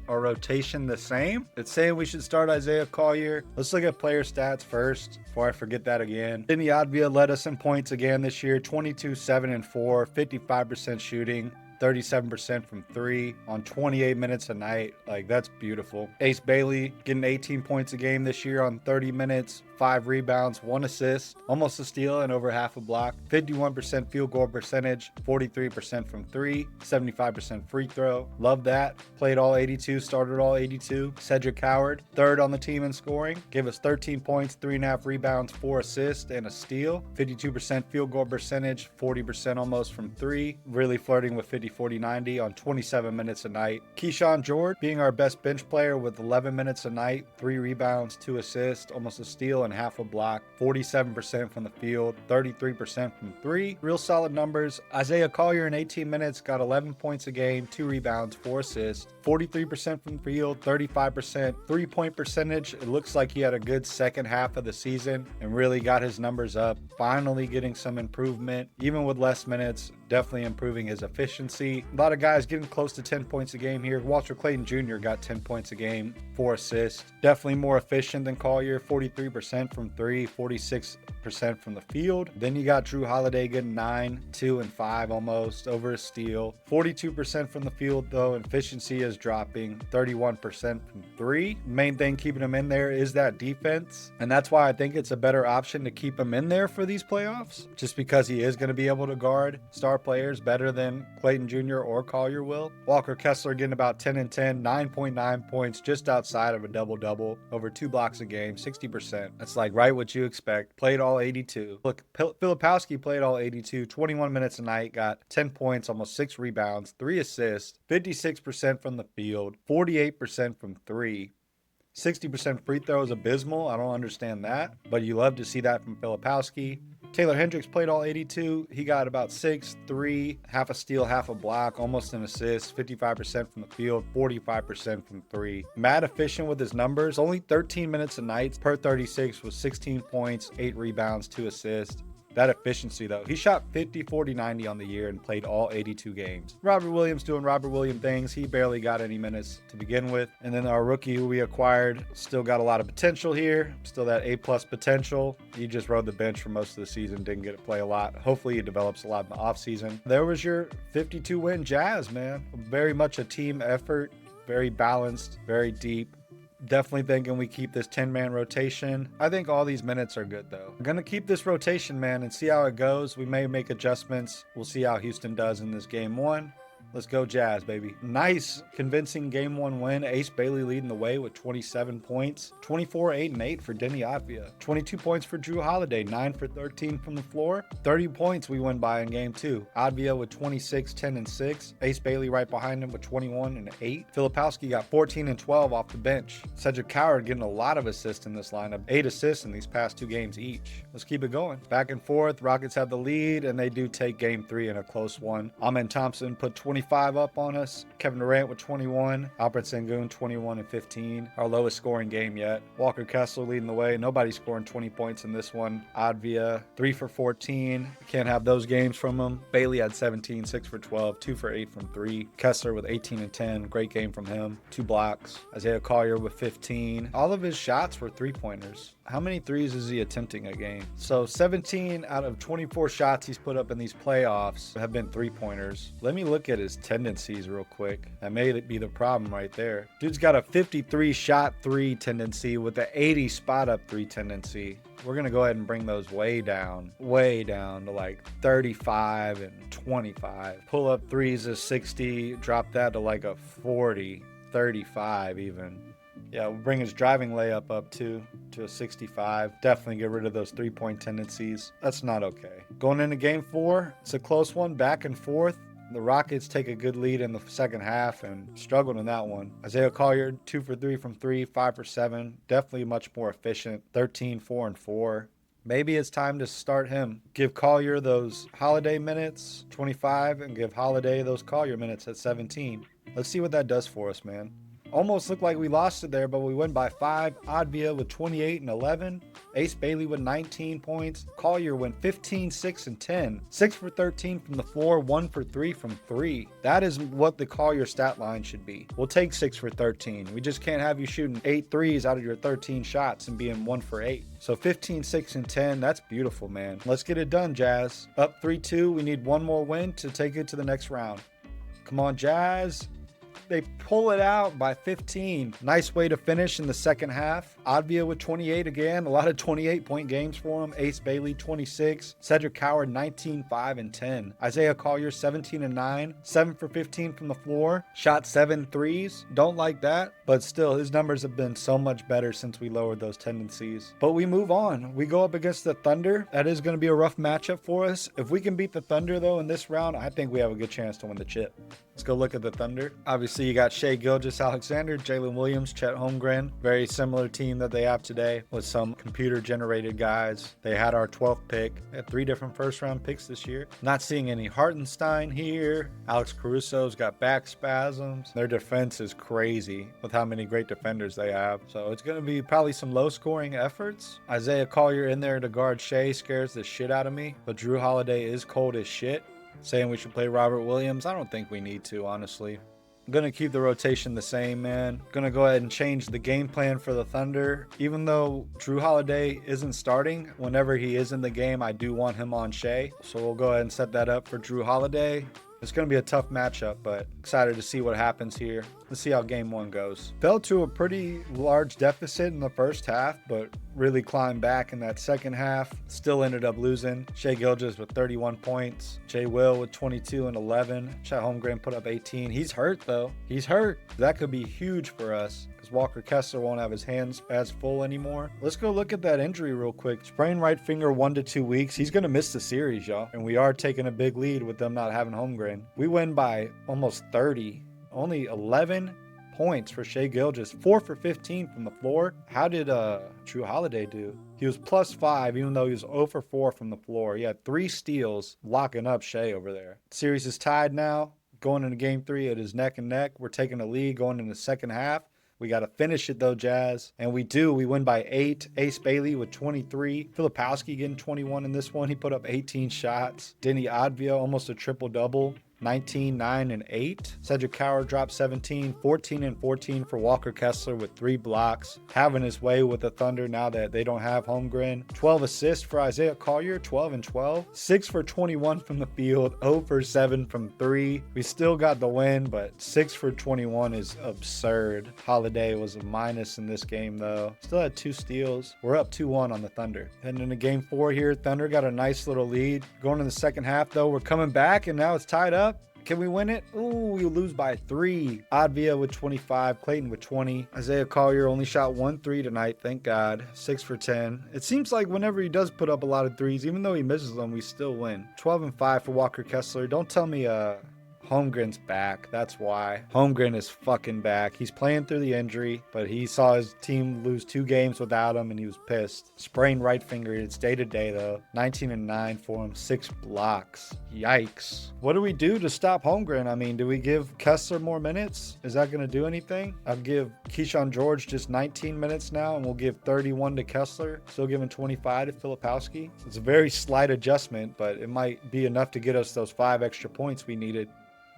our rotation the same. It's saying we should start Isaiah Collier. Let's look at player stats first before I forget that again. Denny Advia led us in points again this year, 22, 7, and 4, 55% shooting. 37% from three on 28 minutes a night. Like, that's beautiful. Ace Bailey getting 18 points a game this year on 30 minutes, 5 rebounds, 1 assist, almost a steal, and over half a block. 51% field goal percentage, 43% from three, 75% free throw. Love that. Played all 82, started all 82. Cedric Howard, third on the team in scoring. Gave us 13 points, 3.5 rebounds, 4 assists, and a steal. 52% field goal percentage, 40% almost from three. Really flirting with 50-40-90 on 27 minutes a night. Keyshawn George being our best bench player with 11 minutes a night, 3 rebounds, 2 assists, almost a steal, and half a block. 47% from the field, 33% from three. Real solid numbers. Isaiah Collier in 18 minutes got 11 points a game, 2 rebounds, 4 assists, 43% from field, 35% 3-point percentage. It looks like he had a good second half of the season and really got his numbers up. Finally getting some improvement, even with less minutes. Definitely improving his efficiency. A lot of guys getting close to 10 points a game here. Walter Clayton Jr. got 10 points a game, 4 assists. Definitely more efficient than Collier, 43% from three, 46% from the field. Then you got Drew Holiday getting 9, 2, and 5 almost, over a steal. 42% from the field though. Efficiency is dropping, 31% from three. Main thing keeping him in there is that defense. And that's why I think it's a better option to keep him in there for these playoffs, just because he is going to be able to guard star players better than Clayton Jr. or Collier will. Walker Kessler getting about 10 and 10, 9.9 points, just outside of a double-double, over 2 blocks a game, 60%. That's like right what you expect. Played all 82. Look, Filipowski played all 82, 21 minutes a night, got 10 points, almost 6 rebounds, 3 assists, 56% from the field, 48% from three. 60% free throw is abysmal. I don't understand that, but you love to see that from Filipowski. Taylor Hendricks played all 82. He got about 6, 3, half a steal, half a block, almost an assist, 55% from the field, 45% from three. Mad efficient with his numbers. Only 13 minutes a night per 36 with 16 points, 8 rebounds, 2 assists. That efficiency, though. He shot 50-40-90 on the year and played all 82 games. Robert Williams doing Robert Williams things. He barely got any minutes to begin with. And then our rookie who we acquired still got a lot of potential here. Still that A+ potential. He just rode the bench for most of the season. Didn't get to play a lot. Hopefully he develops a lot in the offseason. There was your 52-win Jazz, man. Very much a team effort. Very balanced. Very deep. Definitely thinking we keep this 10-man rotation. I think all these minutes are good though. I'm gonna keep this rotation, man, and see how it goes. We may make adjustments. We'll see how Houston does in this game one. Let's go Jazz, baby. Nice, convincing game one win. Ace Bailey leading the way with 27 points. 24, 8, and 8 for Denny Advia. 22 points for Drew Holiday. 9 for 13 from the floor. 30 points we win by in game two. Advia with 26, 10, and 6. Ace Bailey right behind him with 21 and 8. Filipowski got 14 and 12 off the bench. Cedric Coward getting a lot of assists in this lineup. 8 assists in these past 2 games each. Let's keep it going. Back and forth. Rockets have the lead, and they do take game 3 in a close one. Amen Thompson put 25 up on us. Kevin Durant with 21. Albert Sengun 21 and 15. Our lowest scoring game yet. Walker Kessler leading the way. Nobody scoring 20 points in this one. Advia 3 for 14. Can't have those games from him. Bailey had 17, 6 for 12, 2 for 8 from 3. Kessler with 18 and 10. Great game from him. 2 blocks. Isaiah Collier with 15. All of his shots were 3-pointers. How many threes is he attempting a game? So 17 out of 24 shots he's put up in these playoffs have been 3-pointers. Let me look at his tendencies real quick. That may be the problem right there. Dude's got a 53 shot 3 tendency with an 80 spot up 3 tendency. We're going to go ahead and bring those way down to like 35 and 25. Pull up threes is 60, drop that to like a 40, 35 even. Yeah, we'll bring his driving layup up to a 65. Definitely get rid of those 3-point tendencies. That's not okay. Going into game 4, it's a close one, back and forth. The Rockets take a good lead in the second half and struggled in that one. Isaiah Collier, 2 for 3 from 3, 5 for 7. Definitely much more efficient. 13, 4, and 4. Maybe it's time to start him. Give Collier those Holiday minutes, 25, and give Holiday those Collier minutes at 17. Let's see what that does for us, man. Almost looked like we lost it there, but we win by 5. Advia with 28 and 11. Ace Bailey with 19 points. Collier went 15, 6, and 10. 6 for 13 from the floor, 1 for 3 from 3. That is what the Collier stat line should be. We'll take 6 for 13. We just can't have you shooting 8 threes out of your 13 shots and being 1 for 8. So 15, 6, and 10, that's beautiful, man. Let's get it done, Jazz. Up 3-2, we need one more win to take it to the next round. Come on, Jazz. They pull it out by 15. Nice way to finish in the second half. Advia with 28 again. A lot of 28-point games for him. Ace Bailey, 26. Cedric Coward, 19, 5, and 10. Isaiah Collier, 17 and 9. 7 for 15 from the floor. Shot 7 threes. Don't like that. But still, his numbers have been so much better since we lowered those tendencies. But we move on. We go up against the Thunder. That is going to be a rough matchup for us. If we can beat the Thunder, though, in this round, I think we have a good chance to win the chip. Let's go look at the Thunder. Obviously, you got Shai Gilgeous-Alexander, Jalen Williams, Chet Holmgren. Very similar team that they have today with some computer-generated guys. They had our 12th pick. They had 3 different first-round picks this year. Not seeing any Hartenstein here. Alex Caruso's got back spasms. Their defense is crazy with how many great defenders they have. So it's going to be probably some low-scoring efforts. Isaiah Collier in there to guard Shai scares the shit out of me. But Drew Holiday is cold as shit. Saying we should play Robert Williams. I don't think we need to, honestly. I'm going to keep the rotation the same, man. Going to go ahead and change the game plan for the Thunder. Even though Drew Holiday isn't starting, whenever he is in the game, I do want him on Shai. So we'll go ahead and set that up for Drew Holiday. It's going to be a tough matchup, but excited to see what happens here. Let's see how game 1 goes. Fell to a pretty large deficit in the first half, but really climbed back in that second half. Still ended up losing. Shai Gilgeous with 31 points. Jay Will with 22 and 11. Chet Holmgren put up 18. He's hurt, though. He's hurt. That could be huge for us because Walker Kessler won't have his hands as full anymore. Let's go look at that injury real quick. Sprained right finger, 1 to 2 weeks. He's going to miss the series, y'all. And we are taking a big lead with them not having Holmgren. We win by almost 30. Only 11 points for Shai Gilgeous. 4 for 15 from the floor. How did Drew Holiday do? He was +5 even though he was 0 for 4 from the floor. He had 3 steals locking up Shai over there. Series is tied now. Going into game 3, it is neck and neck. We're taking a lead going into the second half. We got to finish it though, Jazz. And we do. We win by 8. Ace Bailey with 23. Filipowski getting 21 in this one. He put up 18 shots. Denny Advia almost a triple-double. 19, 9, and 8. Cedric Coward dropped 17, 14 and 14 for Walker Kessler with 3 blocks. Having his way with the Thunder now that they don't have Holmgren. 12 assists for Isaiah Collier, 12 and 12. 6 for 21 from the field, 0 for 7 from 3. We still got the win, but 6 for 21 is absurd. Holiday was a minus in this game though. Still had 2 steals. We're up 2-1 on the Thunder. Heading into game 4 here, Thunder got a nice little lead. Going in the second half though, we're coming back and now it's tied up. Can we win it? Ooh, we lose by 3. Advia with 25, Clayton with 20. Isaiah Collier only shot 1 3 tonight, thank God. 6 for 10. It seems like whenever he does put up a lot of threes, even though he misses them, we still win. 12 and 5 for Walker Kessler. Don't tell me Holmgren's back. That's why. Holmgren is fucking back. He's playing through the injury, but he saw his team lose 2 games without him and he was pissed. Sprained right finger. It's day to day though. 19 and 9 for him. 6 blocks. Yikes. What do we do to stop Holmgren? I mean, do we give Kessler more minutes? Is that going to do anything? I'll give Keyshawn George just 19 minutes now and we'll give 31 to Kessler. Still giving 25 to Filipowski. It's a very slight adjustment, but it might be enough to get us those 5 extra points we needed.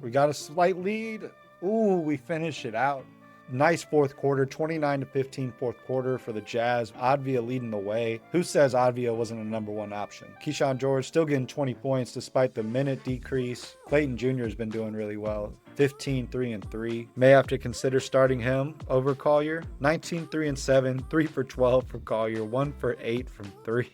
We got a slight lead. Ooh, we finish it out. Nice fourth quarter, 29-15 fourth quarter for the Jazz. Advia leading the way. Who says Advia wasn't a number 1 option? Keyshawn George still getting 20 points despite the minute decrease. Clayton Jr. has been doing really well. 15, 3 and 3. May have to consider starting him over Collier. 19, 3 and 7. 3 for 12 for Collier. 1 for 8 from 3.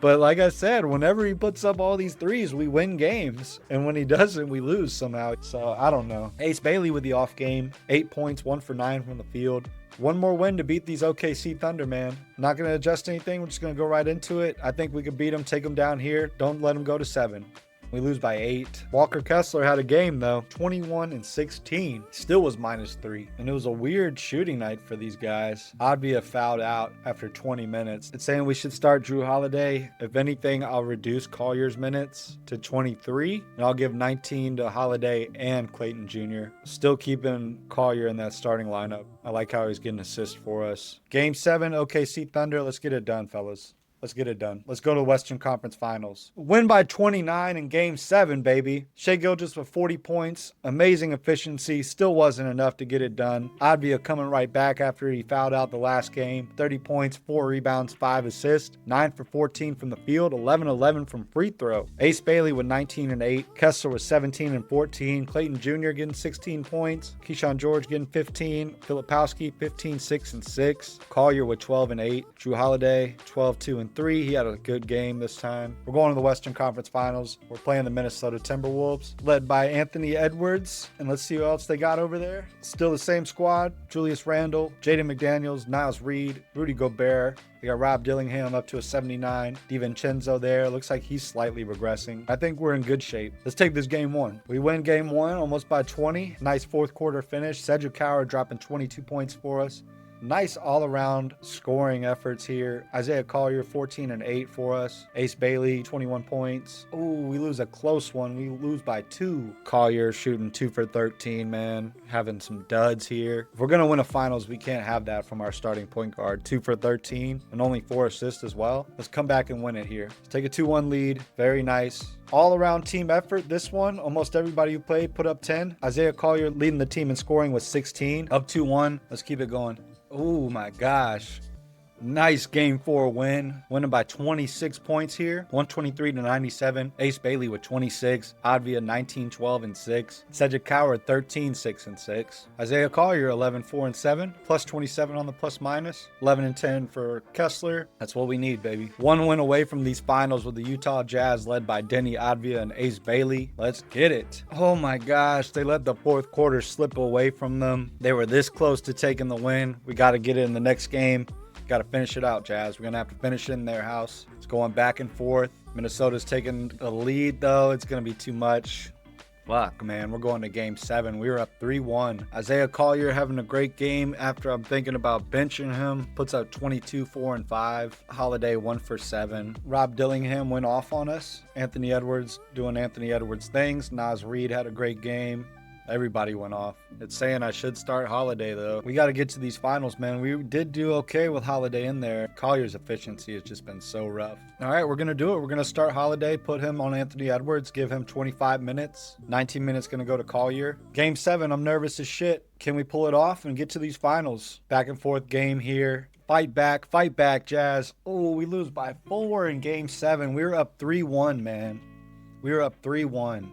But like I said, whenever he puts up all these threes, we win games. And when he doesn't, we lose somehow. So I don't know. Ace Bailey with the off game. 8 points, 1 for 9 from the field. One more win to beat these OKC Thunder, man. Not going to adjust anything. We're just going to go right into it. I think we could beat them, take them down here. Don't let them go to 7. We lose by 8. Walker Kessler had a game though, 21 and 16. Still was -3. And it was a weird shooting night for these guys. Advia fouled out after 20 minutes. It's saying we should start Drew Holiday. If anything, I'll reduce Collier's minutes to 23. And I'll give 19 to Holiday and Clayton Jr. Still keeping Collier in that starting lineup. I like how he's getting assists for us. Game 7, OKC Thunder. Let's get it done, fellas. Let's get it done. Let's go to the Western Conference Finals. Win by 29 in Game 7, baby. Shai Gilgeous with 40 points. Amazing efficiency. Still wasn't enough to get it done. Advia coming right back after he fouled out the last game. 30 points, 4 rebounds, 5 assists. 9 for 14 from the field. 11-11 from free throw. Ace Bailey with 19 and 8. Kessler with 17 and 14. Clayton Jr. getting 16 points. Keyshawn George getting 15. Filipowski 15, 6 and 6. Collier with 12 and 8. Drew Holiday 12, 2 and 3. He had a good game this time. We're going to the Western Conference Finals. We're playing the Minnesota Timberwolves, led by Anthony Edwards. And let's see who else they got over there. Still the same squad. Julius Randle, Jaden McDaniels, Niles Reed, Rudy Gobert. They got Rob Dillingham up to a 79. DiVincenzo there. Looks like he's slightly regressing. I think we're in good shape. Let's take this game 1. We win game 1 almost by 20. Nice fourth quarter finish. Cedric Coward dropping 22 points for us. Nice all-around scoring efforts here. Isaiah Collier, 14 and 8 for us. Ace Bailey, 21 points. Ooh, we lose a close one. We lose by 2. Collier shooting 2 for 13, man. Having some duds here. If we're going to win a finals, we can't have that from our starting point guard. 2 for 13 and only 4 assists as well. Let's come back and win it here. Let's take a 2-1 lead. Very nice. All-around team effort. This one, almost everybody who played put up 10. Isaiah Collier leading the team in scoring with 16. Up 2-1. Let's keep it going. Oh my gosh. Nice game 4 win. Winning by 26 points here. 123-97. Ace Bailey with 26. Advia 19, 12 and 6. Cedric Coward 13, 6 and 6. Isaiah Collier 11, 4 and 7. Plus 27 on the plus minus. 11 and 10 for Kessler. That's what we need, baby. 1 win away from these finals with the Utah Jazz led by Denny Advia and Ace Bailey. Let's get it. Oh my gosh. They let the fourth quarter slip away from them. They were this close to taking the win. We got to get it in the next game. Got to finish it out, Jazz. We're going to have to finish it in their house. It's going back and forth. Minnesota's taking a lead, though. It's going to be too much. Fuck, man. We're going to game 7. We were up 3-1. Isaiah Collier having a great game after I'm thinking about benching him. Puts up 22, 4 and 5. Holiday 1 for 7. Rob Dillingham went off on us. Anthony Edwards doing Anthony Edwards things. Naz Reid had a great game. Everybody went off. It's saying I should start Holiday, though. We got to get to these finals, man. We did do okay with Holiday in there. Collier's efficiency has just been so rough. All right, we're going to do it. We're going to start Holiday, put him on Anthony Edwards, give him 25 minutes. 19 minutes going to go to Collier. Game 7, I'm nervous as shit. Can we pull it off and get to these finals? Back and forth game here. Fight back, Jazz. Oh, we lose by 4 in game 7. We were up 3-1, man. We were up 3-1.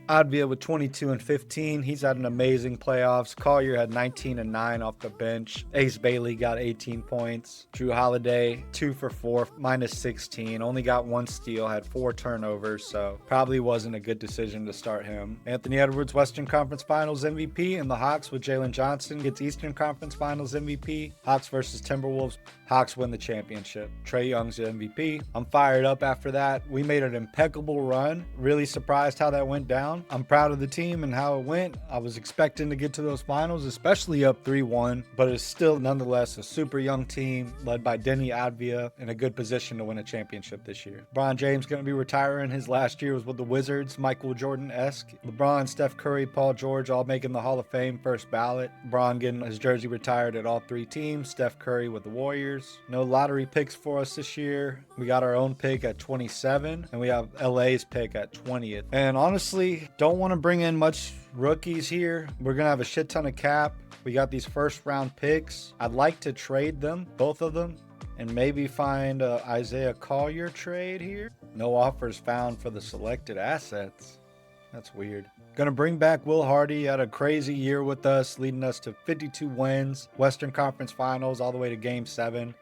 Advia with 22 and 15. He's had an amazing playoffs. Collier had 19 and 9 off the bench. Ace Bailey got 18 points. Drew Holiday 2 for 4, minus 16. Only got 1 steal, had 4 turnovers, so probably wasn't a good decision to start him. Anthony Edwards, Western Conference Finals MVP, and the Hawks with Jalen Johnson gets Eastern Conference Finals MVP. Hawks versus Timberwolves. Hawks win the championship. Trae Young's the MVP. I'm fired up after that. We made an impeccable run. Really surprised how that went down. I'm proud of the team and how it went. I was expecting to get to those finals, especially up 3-1, but it's still nonetheless a super young team led by Denny Advia in a good position to win a championship this year. LeBron James going to be retiring. His last year was with the Wizards, Michael Jordan-esque. LeBron, Steph Curry, Paul George all making the Hall of Fame first ballot. LeBron getting his jersey retired at all 3 teams. Steph Curry with the Warriors. No lottery picks for us this year. We got our own pick at 27, and we have LA's pick at 20th. And honestly, don't want to bring in much rookies here. We're going to have a shit ton of cap. We got these first round picks. I'd like to trade them, both of them, and maybe find a Isaiah Collier trade here. No offers found for the selected assets. That's weird. Gonna bring back Will Hardy. Had a crazy year with us, leading us to 52 wins, Western Conference Finals, all the way to Game 7.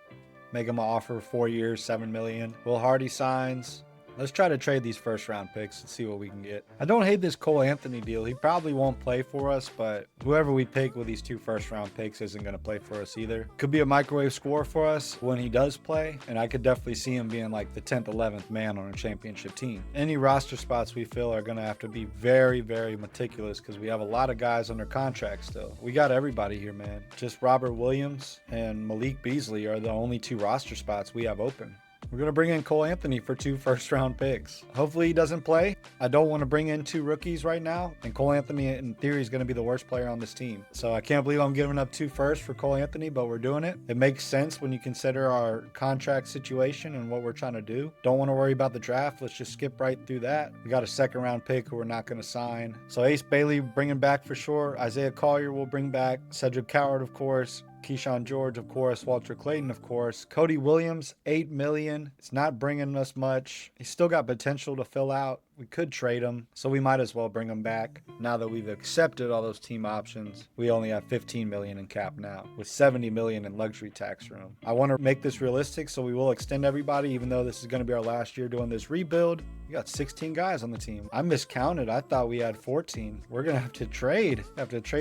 Make him an offer for 4 years, $7 million. Will Hardy signs. Let's try to trade these first round picks and see what we can get. I don't hate this Cole Anthony deal. He probably won't play for us, but whoever we pick with these 2 first round picks isn't going to play for us either. Could be a microwave score for us when he does play, and I could definitely see him being like the 10th, 11th man on a championship team. Any roster spots we feel are going to have to be very, very meticulous because we have a lot of guys under contract still. We got everybody here, man. Just Robert Williams and Malik Beasley are the only 2 roster spots we have open. We're going to bring in Cole Anthony for 2 first-round picks. Hopefully he doesn't play. I don't want to bring in 2 rookies right now. And Cole Anthony, in theory, is going to be the worst player on this team. So I can't believe I'm giving up 2 firsts for Cole Anthony, but we're doing it. It makes sense when you consider our contract situation and what we're trying to do. Don't want to worry about the draft. Let's just skip right through that. We got a second-round pick who we're not going to sign. So Ace Bailey bringing back for sure. Isaiah Collier will bring back. Cedric Coward, of course. Keyshawn George, of course. Walter Clayton, of course. Cody Williams, $8 million. It's not bringing us much. He's still got potential to fill out. We could trade him, so we might as well bring him back. Now that we've accepted all those team options, we only have $15 million in cap now, with $70 million in luxury tax room. I want to make this realistic, so we will extend everybody, even though this is going to be our last year doing this rebuild. We got 16 guys on the team. I miscounted. I thought we had 14. We're going to have to trade.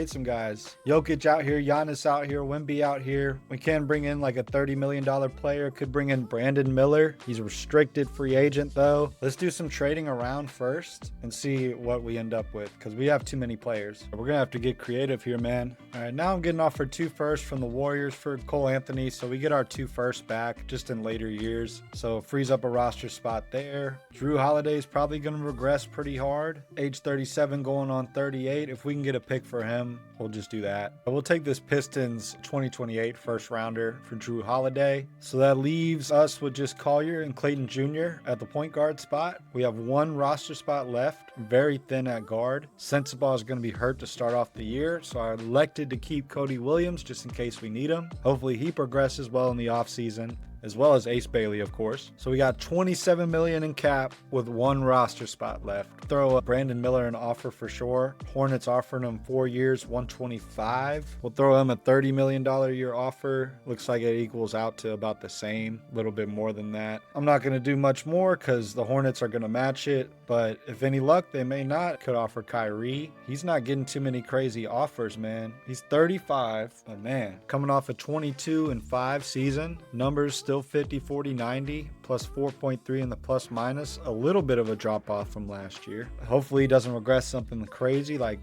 Some guys. Jokic out here, Giannis out here, Wemby out here. We can bring in like a $30 million player. Could bring in Brandon Miller. He's a restricted free agent, though. Let's do some trading around first and see what we end up with, because we have too many players. We're gonna have to get creative here, man. All right, now I'm getting offered 2 firsts from the Warriors for Cole Anthony, so we get our 2 firsts back just in later years, so it frees up a roster spot there. Drew Holiday is probably gonna regress pretty hard, age 37 going on 38. If we can get a pick for him, we'll just do that. But we'll take this Pistons 2028 first rounder for Drew Holiday. So that leaves us with just Collier and Clayton Jr. at the point guard spot. We have 1 roster spot left, very thin at guard. Sensabaugh is going to be hurt to start off the year, so I elected to keep Cody Williams just in case we need him. Hopefully he progresses well in the offseason, as well as Ace Bailey, of course. So we got $27 million in cap with 1 roster spot left. Throw a Brandon Miller an offer for sure. Hornets offering him 4 years, $125. We'll throw him a $30 million a year offer. Looks like it equals out to about the same, a little bit more than that. I'm not going to do much more because the Hornets are going to match it, but if any luck, they may not. Could offer Kyrie. He's not getting too many crazy offers, man. He's 35, but man, coming off a 22-5 season, numbers still 50, 40, 90, plus 4.3 in the plus minus. A little bit of a drop off from last year. Hopefully he doesn't regress something crazy like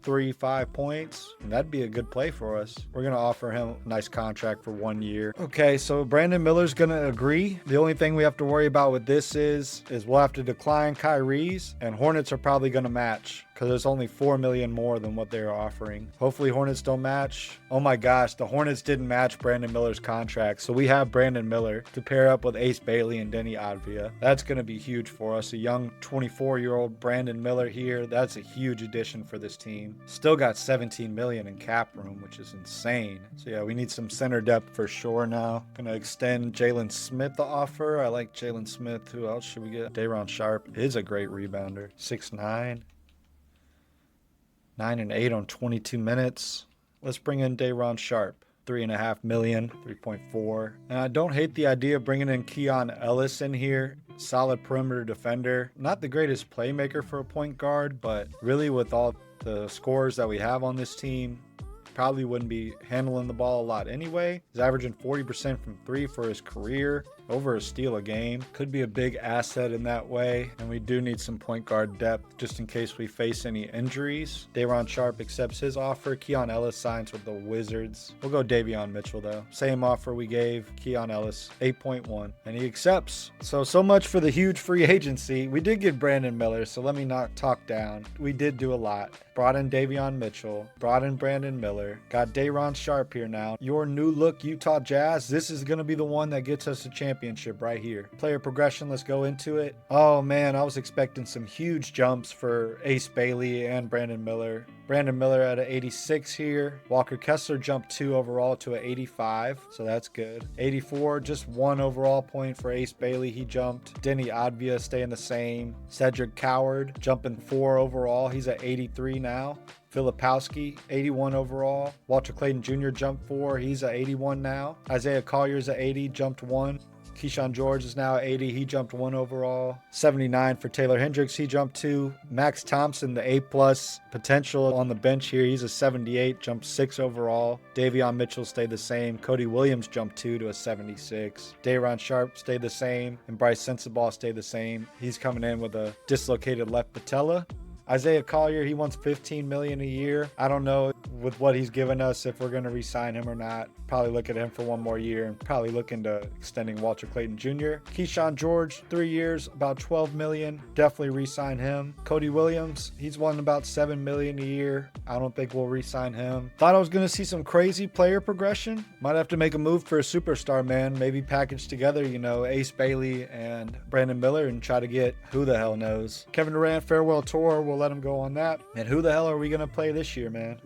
3, 5 points, and that'd be a good play for us. We're going to offer him a nice contract for 1 year. Okay, so Brandon Miller's going to agree. The only thing we have to worry about with this is we'll have to decline Kyrie's, and Hornets are probably going to match because there's only $4 million more than what they're offering. Hopefully Hornets don't match. Oh my gosh, the Hornets didn't match Brandon Miller's contract, so we have Brandon Miller to pair up with Ace Bailey and Denny Advia. That's going to be huge for us. A young 24-year-old Brandon Miller here. That's a huge addition for this team. Still got $17 million in cap room, which is insane. So yeah, we need some center depth for sure now. Gonna extend Jalen Smith the offer. I like Jalen Smith. Who else should we get? Day'Ron Sharpe is a great rebounder. 6'9". 9 and 8 on 22 minutes. Let's bring in Day'Ron Sharpe. $3.5 million, 3.4. And I don't hate the idea of bringing in Keon Ellis in here. Solid perimeter defender. Not the greatest playmaker for a point guard, but really with all the scores that we have on this team, probably wouldn't be handling the ball a lot anyway. He's averaging 40% from 3 for his career. Over a steal a game. Could be a big asset in that way. And we do need some point guard depth just in case we face any injuries. Day'Ron Sharpe accepts his offer. Keon Ellis signs with the Wizards. We'll go Davion Mitchell though. Same offer we gave Keon Ellis, 8.1. And he accepts. So much for the huge free agency. We did get Brandon Miller, so let me not talk down. We did do a lot. Brought in Davion Mitchell. Brought in Brandon Miller. Got Day'Ron Sharpe here now. Your new look Utah Jazz. This is going to be the one that gets us a championship right here. Player progression, let's go into it. Oh man, I was expecting some huge jumps for Ace Bailey and Brandon Miller. Brandon Miller at an 86 here. Walker Kessler jumped 2 overall to an 85, so that's good. 84, just 1 overall point for Ace Bailey. He jumped. Denny Advia staying the same. Cedric Coward jumping 4 overall. He's at 83 now. Filipowski, 81 overall. Walter Clayton Jr. jumped 4. He's at 81 now. Isaiah Collier's at 80, jumped 1. Keyshawn George is now at 80. He jumped 1 overall. 79 for Taylor Hendricks. He jumped 2. Max Thompson, the A+ potential on the bench here. He's a 78, jumped 6 overall. Davion Mitchell stayed the same. Cody Williams jumped 2 to a 76. Day'Ron Sharpe stayed the same. And Bryce Sensabaugh stayed the same. He's coming in with a dislocated left patella. Isaiah Collier, he wants $15 million a year. I don't know with what he's given us if we're going to re-sign him or not. Probably look at him for 1 more year and probably look into extending Walter Clayton Jr. Keyshawn George, 3 years, about $12 million. Definitely re-sign him. Cody Williams, he's won about $7 million a year. I don't think we'll re-sign him. Thought I was going to see some crazy player progression. Might have to make a move for a superstar, man. Maybe package together, Ace Bailey and Brandon Miller and try to get who the hell knows. Kevin Durant farewell tour. We'll let him go on that. And who the hell are we going to play this year, man?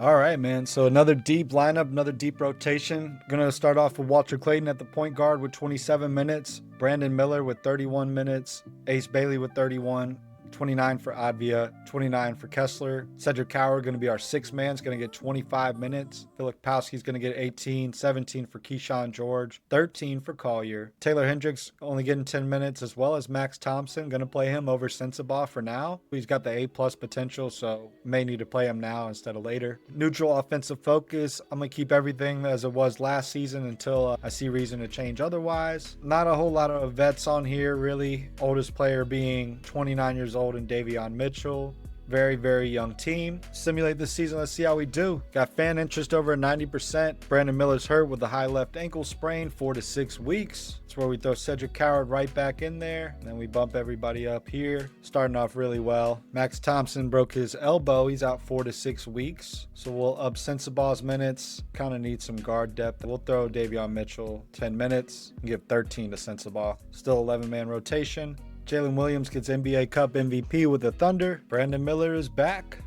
All right, man. So another deep lineup, another deep rotation. Going to start off with Walter Clayton at the point guard with 27 minutes. Brandon Miller with 31 minutes. Ace Bailey with 31. 29 for Advia, 29 for Kessler. Cedric Coward going to be our 6th man. He's going to get 25 minutes. Filipowski's going to get 18, 17 for Keyshawn George, 13 for Collier. Taylor Hendricks only getting 10 minutes, as well as Max Thompson. Going to play him over Sensabaugh for now. He's got the A+ potential, so may need to play him now instead of later. Neutral offensive focus. I'm going to keep everything as it was last season until I see reason to change otherwise. Not a whole lot of vets on here, really. Oldest player being 29 years old and Davion Mitchell. Very, very young team. Simulate this season. Let's see how we do. Got fan interest over 90%. Brandon Miller's hurt with a high left ankle sprain, 4 to 6 weeks. That's where we throw Cedric Coward right back in there. And then we bump everybody up here. Starting off really well. Max Thompson broke his elbow. He's out 4 to 6 weeks. So we'll up Sensabaugh's minutes. Kind of need some guard depth. We'll throw Davion Mitchell 10 minutes and give 13 to Sensabaugh. Still 11-man rotation. Jalen Williams gets NBA Cup MVP with the Thunder. Brandon Miller is back.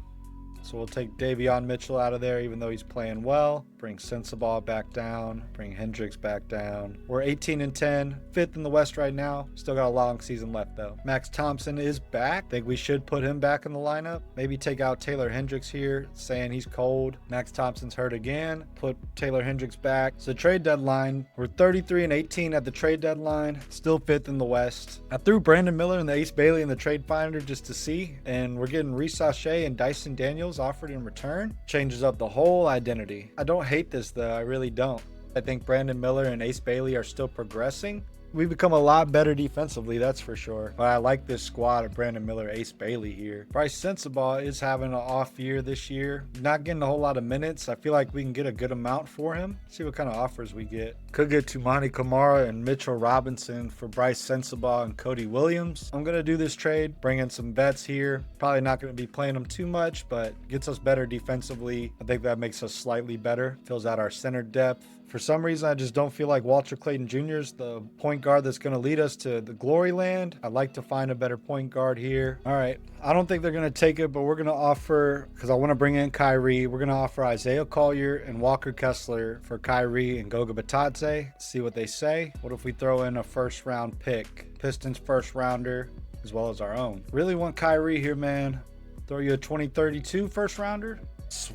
So we'll take Davion Mitchell out of there, even though he's playing well. Bring Sensabaugh back down. Bring Hendricks back down. We're 18-10, 5th in the West right now. Still got a long season left, though. Max Thompson is back. Think we should put him back in the lineup. Maybe take out Taylor Hendricks here, saying he's cold. Max Thompson's hurt again. Put Taylor Hendricks back. So trade deadline, we're 33-18 at the trade deadline. Still 5th in the West. I threw Brandon Miller and the Ace Bailey in the trade finder just to see, and we're getting Reece Sachet and Dyson Daniels offered in return. Changes up the whole identity. I don't hate this though. I really don't. I think Brandon Miller and Ace Bailey are still progressing. We become a lot better defensively, that's for sure. But I like this squad of Brandon Miller, Ace Bailey here. Bryce Sensabaugh is having an off year this year. Not getting a whole lot of minutes. I feel like we can get a good amount for him. See what kind of offers we get. Could get Tumani Kamara and Mitchell Robinson for Bryce Sensabaugh and Cody Williams. I'm going to do this trade, bring in some vets here. Probably not going to be playing them too much, but gets us better defensively. I think that makes us slightly better. Fills out our center depth. For some reason, I just don't feel like Walter Clayton Jr. is the point guard that's going to lead us to the glory land. I'd like to find a better point guard here. All right. I don't think they're going to take it, but we're going to offer, because I want to bring in Kyrie, we're going to offer Isaiah Collier and Walker Kessler for Kyrie and Goga Bitadze. See what they say. What if we throw in a first-round pick? Pistons first-rounder as well as our own. Really want Kyrie here, man. Throw you a 2032 first-rounder?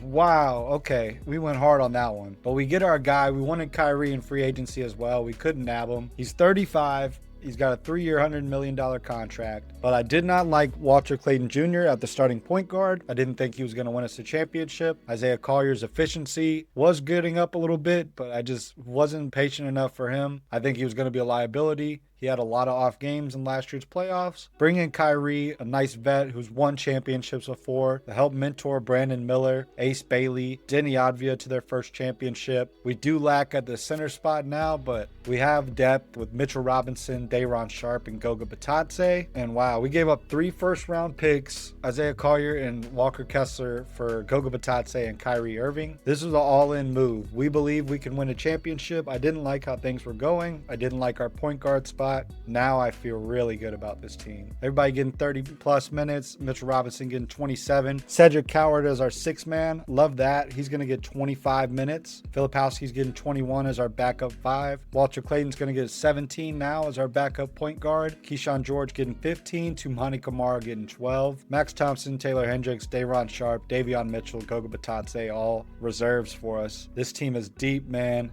Wow, okay, we went hard on that one, but we get our guy. We wanted Kyrie in free agency as well. We couldn't nab him. He's 35. He's got a 3-year, $100 million contract. But I did not like Walter Clayton Jr. at the starting point guard. I didn't think he was going to win us a championship. Isaiah Collier's efficiency was getting up a little bit, but I just wasn't patient enough for him. I think he was going to be a liability. He had a lot of off games in last year's playoffs. Bring in Kyrie, a nice vet who's won championships before, to help mentor Brandon Miller, Ace Bailey, Denny Advia to their first championship. We do lack at the center spot now, but we have depth with Mitchell Robinson, Day'Ron Sharpe, and Goga Bitadze. And wow, we gave up 3 first-round picks, Isaiah Collier and Walker Kessler for Goga Bitadze and Kyrie Irving. This was an all-in move. We believe we can win a championship. I didn't like how things were going. I didn't like our point guard spot. Now I feel really good about this team. Everybody getting 30 plus minutes. Mitchell Robinson getting 27. Cedric Coward as our 6th man. Love that. He's going to get 25 minutes. Filipowski's getting 21 as our backup 5. Walter Clayton's going to get 17 now as our backup point guard. Keyshawn George getting 15. Tumani Kamara getting 12. Max Thompson, Taylor Hendricks, Day'Ron Sharpe, Davion Mitchell, Goga Bitadze, all reserves for us. This team is deep, man.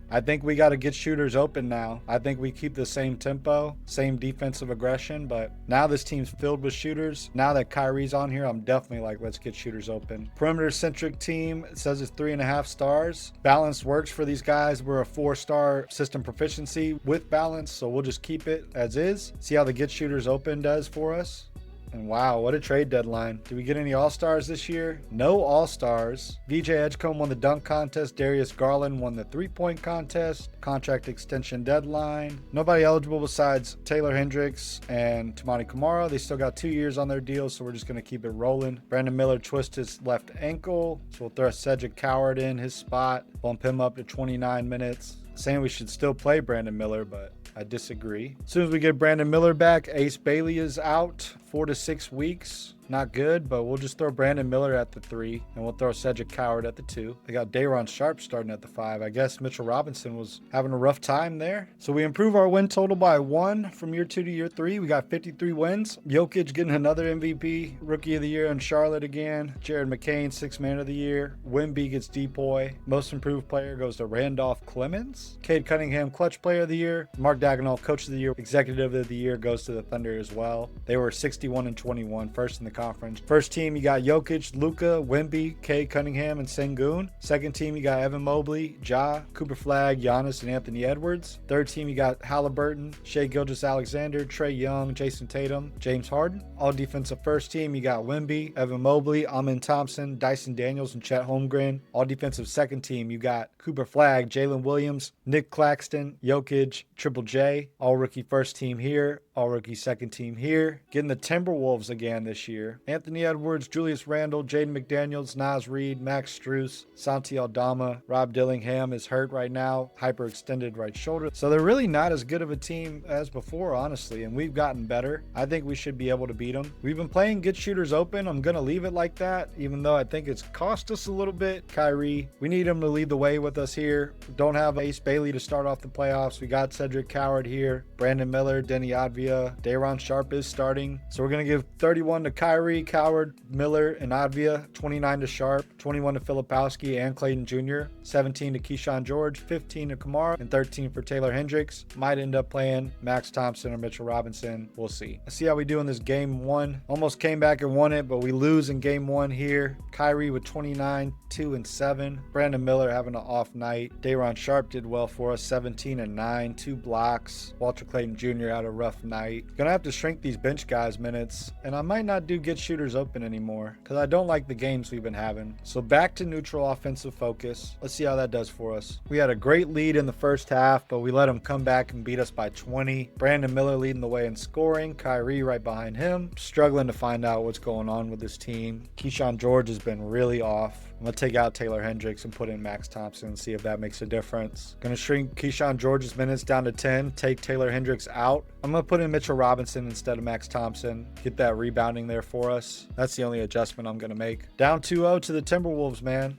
I think we got to get shooters open now. I think we keep the same tempo, same defensive aggression, but now this team's filled with shooters. Now that Kyrie's on here, I'm definitely like, let's get shooters open. Perimeter-centric team. It says it's 3.5 stars. Balance works for these guys. We're a 4-star system proficiency with balance, so we'll just keep it as is. See how the get shooters open does for us. And wow, what a trade deadline. Did we get any All-Stars this year? No All-Stars. VJ Edgecombe won the dunk contest. Darius Garland won the 3-point contest. Contract extension deadline. Nobody eligible besides Taylor Hendricks and Tumani Kamara. They still got 2 years on their deal, so we're just going to keep it rolling. Brandon Miller twists his left ankle, so we'll throw Cedric Coward in his spot. Bump him up to 29 minutes. Saying we should still play Brandon Miller, but I disagree. As soon as we get Brandon Miller back, Ace Bailey is out 4 to 6 weeks. Not good, but we'll just throw Brandon Miller at the 3, and we'll throw Cedric Coward at the 2. They got Day'Ron Sharpe starting at the 5. I guess Mitchell Robinson was having a rough time there. So we improve our win total by 1 from year 2 to year 3. We got 53 wins. Jokic getting another MVP, Rookie of the Year in Charlotte again. Jared McCain, 6th Man of the Year. Wemby gets Depoy. Most Improved Player goes to Randolph Clemens. Cade Cunningham, Clutch Player of the Year. Mark Daigneault, Coach of the Year. Executive of the Year goes to the Thunder as well. They were 61-21, first in the conference. First team, you got Jokic, Luka, Wemby, Cade Cunningham, and Sengun. Second team, you got Evan Mobley, Ja, Cooper Flagg, Giannis, and Anthony Edwards. Third team, you got Halliburton, Shai Gilgeous-Alexander, Trae Young, Jason Tatum, James Harden. All defensive first team, you got Wemby, Evan Mobley, Amin Thompson, Dyson Daniels, and Chet Holmgren. All defensive second team, you got Cooper Flagg, Jalen Williams, Nick Claxton, Jokic, Triple J. All rookie first team here. All rookie second team here. Getting the Timberwolves again this year. Anthony Edwards, Julius Randle, Jaden McDaniels, Naz Reid, Max Strus, Santi Aldama. Rob Dillingham is hurt right now. Hyperextended right shoulder. So they're really not as good of a team as before, honestly, and we've gotten better. I think we should be able to beat them. We've been playing get shooters open. I'm going to leave it like that, even though I think it's cost us a little bit. Kyrie, we need him to lead the way with us here. Don't have Ace Bailey to start off the playoffs. We got Cedric Coward here. Brandon Miller, Denny Advia, Advia. Day'Ron Sharpe is starting. So we're going to give 31 to Kyrie, Coward, Miller, and Advia. 29 to Sharpe. 21 to Filipowski and Clayton Jr. 17 to Keyshawn George. 15 to Kamara. And 13 for Taylor Hendricks. Might end up playing Max Thompson or Mitchell Robinson. We'll see. Let's see how we do in this game 1. Almost came back and won it, but we lose in game 1 here. Kyrie with 29, 2 and 7. Brandon Miller having an off night. Day'Ron Sharpe did well for us, 17 and 9, 2 blocks. Walter Clayton Jr. had a rough night. Gonna have to shrink these bench guys' minutes, and I might not do get shooters open anymore because I don't like the games we've been having. So back to neutral offensive focus. Let's see how that does for us. We had a great lead in the first half, but we let them come back and beat us by 20. Brandon Miller leading the way in scoring. Kyrie right behind him. Struggling to find out what's going on with this team. Keyshawn George has been really off. I'm going to take out Taylor Hendricks and put in Max Thompson and see if that makes a difference. Going to shrink Keyshawn George's minutes down to 10. Take Taylor Hendricks out. I'm going to put in Mitchell Robinson instead of Max Thompson. Get that rebounding there for us. That's the only adjustment I'm going to make. Down 2-0 to the Timberwolves, man.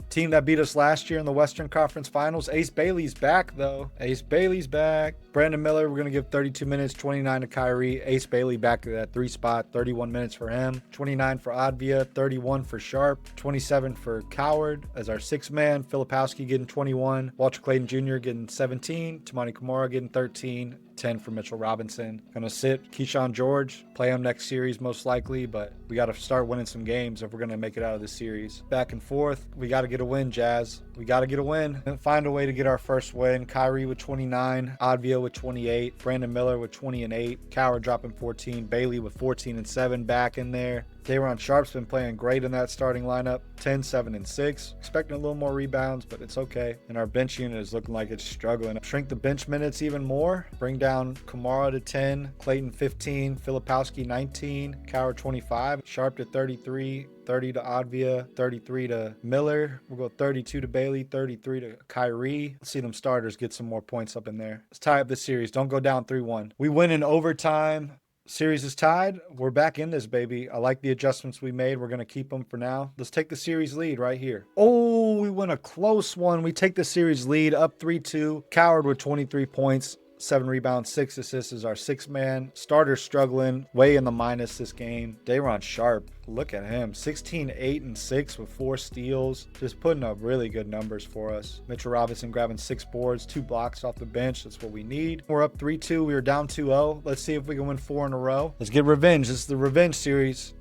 Team that beat us last year in the Western Conference Finals. Ace Bailey's back, though. Ace Bailey's back. Brandon Miller, we're going to give 32 minutes, 29 to Kyrie. Ace Bailey back to that 3 spot, 31 minutes for him. 29 for Advia, 31 for Sharpe, 27 for Coward as our 6th man. Filipowski getting 21. Walter Clayton Jr. getting 17. Toumani Camara getting 13. 10 for Mitchell Robinson. Gonna sit Keyshawn George, play him next series most likely, but we got to start winning some games if we're gonna make it out of this series. Back and forth, we got to get a win, Jazz. We got to get a win and find a way to get our first win. Kyrie with 29, Advia with 28, Brandon Miller with 20 and 8, Coward dropping 14, Bailey with 14 and 7 back in there. Day'Ron Sharpe's been playing great in that starting lineup. 10, 7, and 6. Expecting a little more rebounds, but it's okay. And our bench unit is looking like it's struggling. Shrink the bench minutes even more. Bring down Kamara to 10, Clayton 15, Filipowski 19, Coward 25, Sharpe to 33, 30 to Advia, 33 to Miller. We'll go 32 to Bailey, 33 to Kyrie. Let's see them starters get some more points up in there. Let's tie up this series. Don't go down 3-1. We win in overtime. Series is tied. We're back in this, baby. I like the adjustments we made. We're going to keep them for now. Let's take the series lead right here. Oh, we win a close one. We take the series lead up 3-2. Coward with 23 points. 7 rebounds, 6 assists is our 6th man. Starter struggling, way in the minus this game. Day'Ron Sharpe, look at him. 16, 8, and 6 with 4 steals. Just putting up really good numbers for us. Mitchell Robinson grabbing 6 boards, 2 blocks off the bench. That's what we need. We're up 3-2. We were down 2-0. Let's see if we can win 4 in a row. Let's get revenge. This is the revenge series.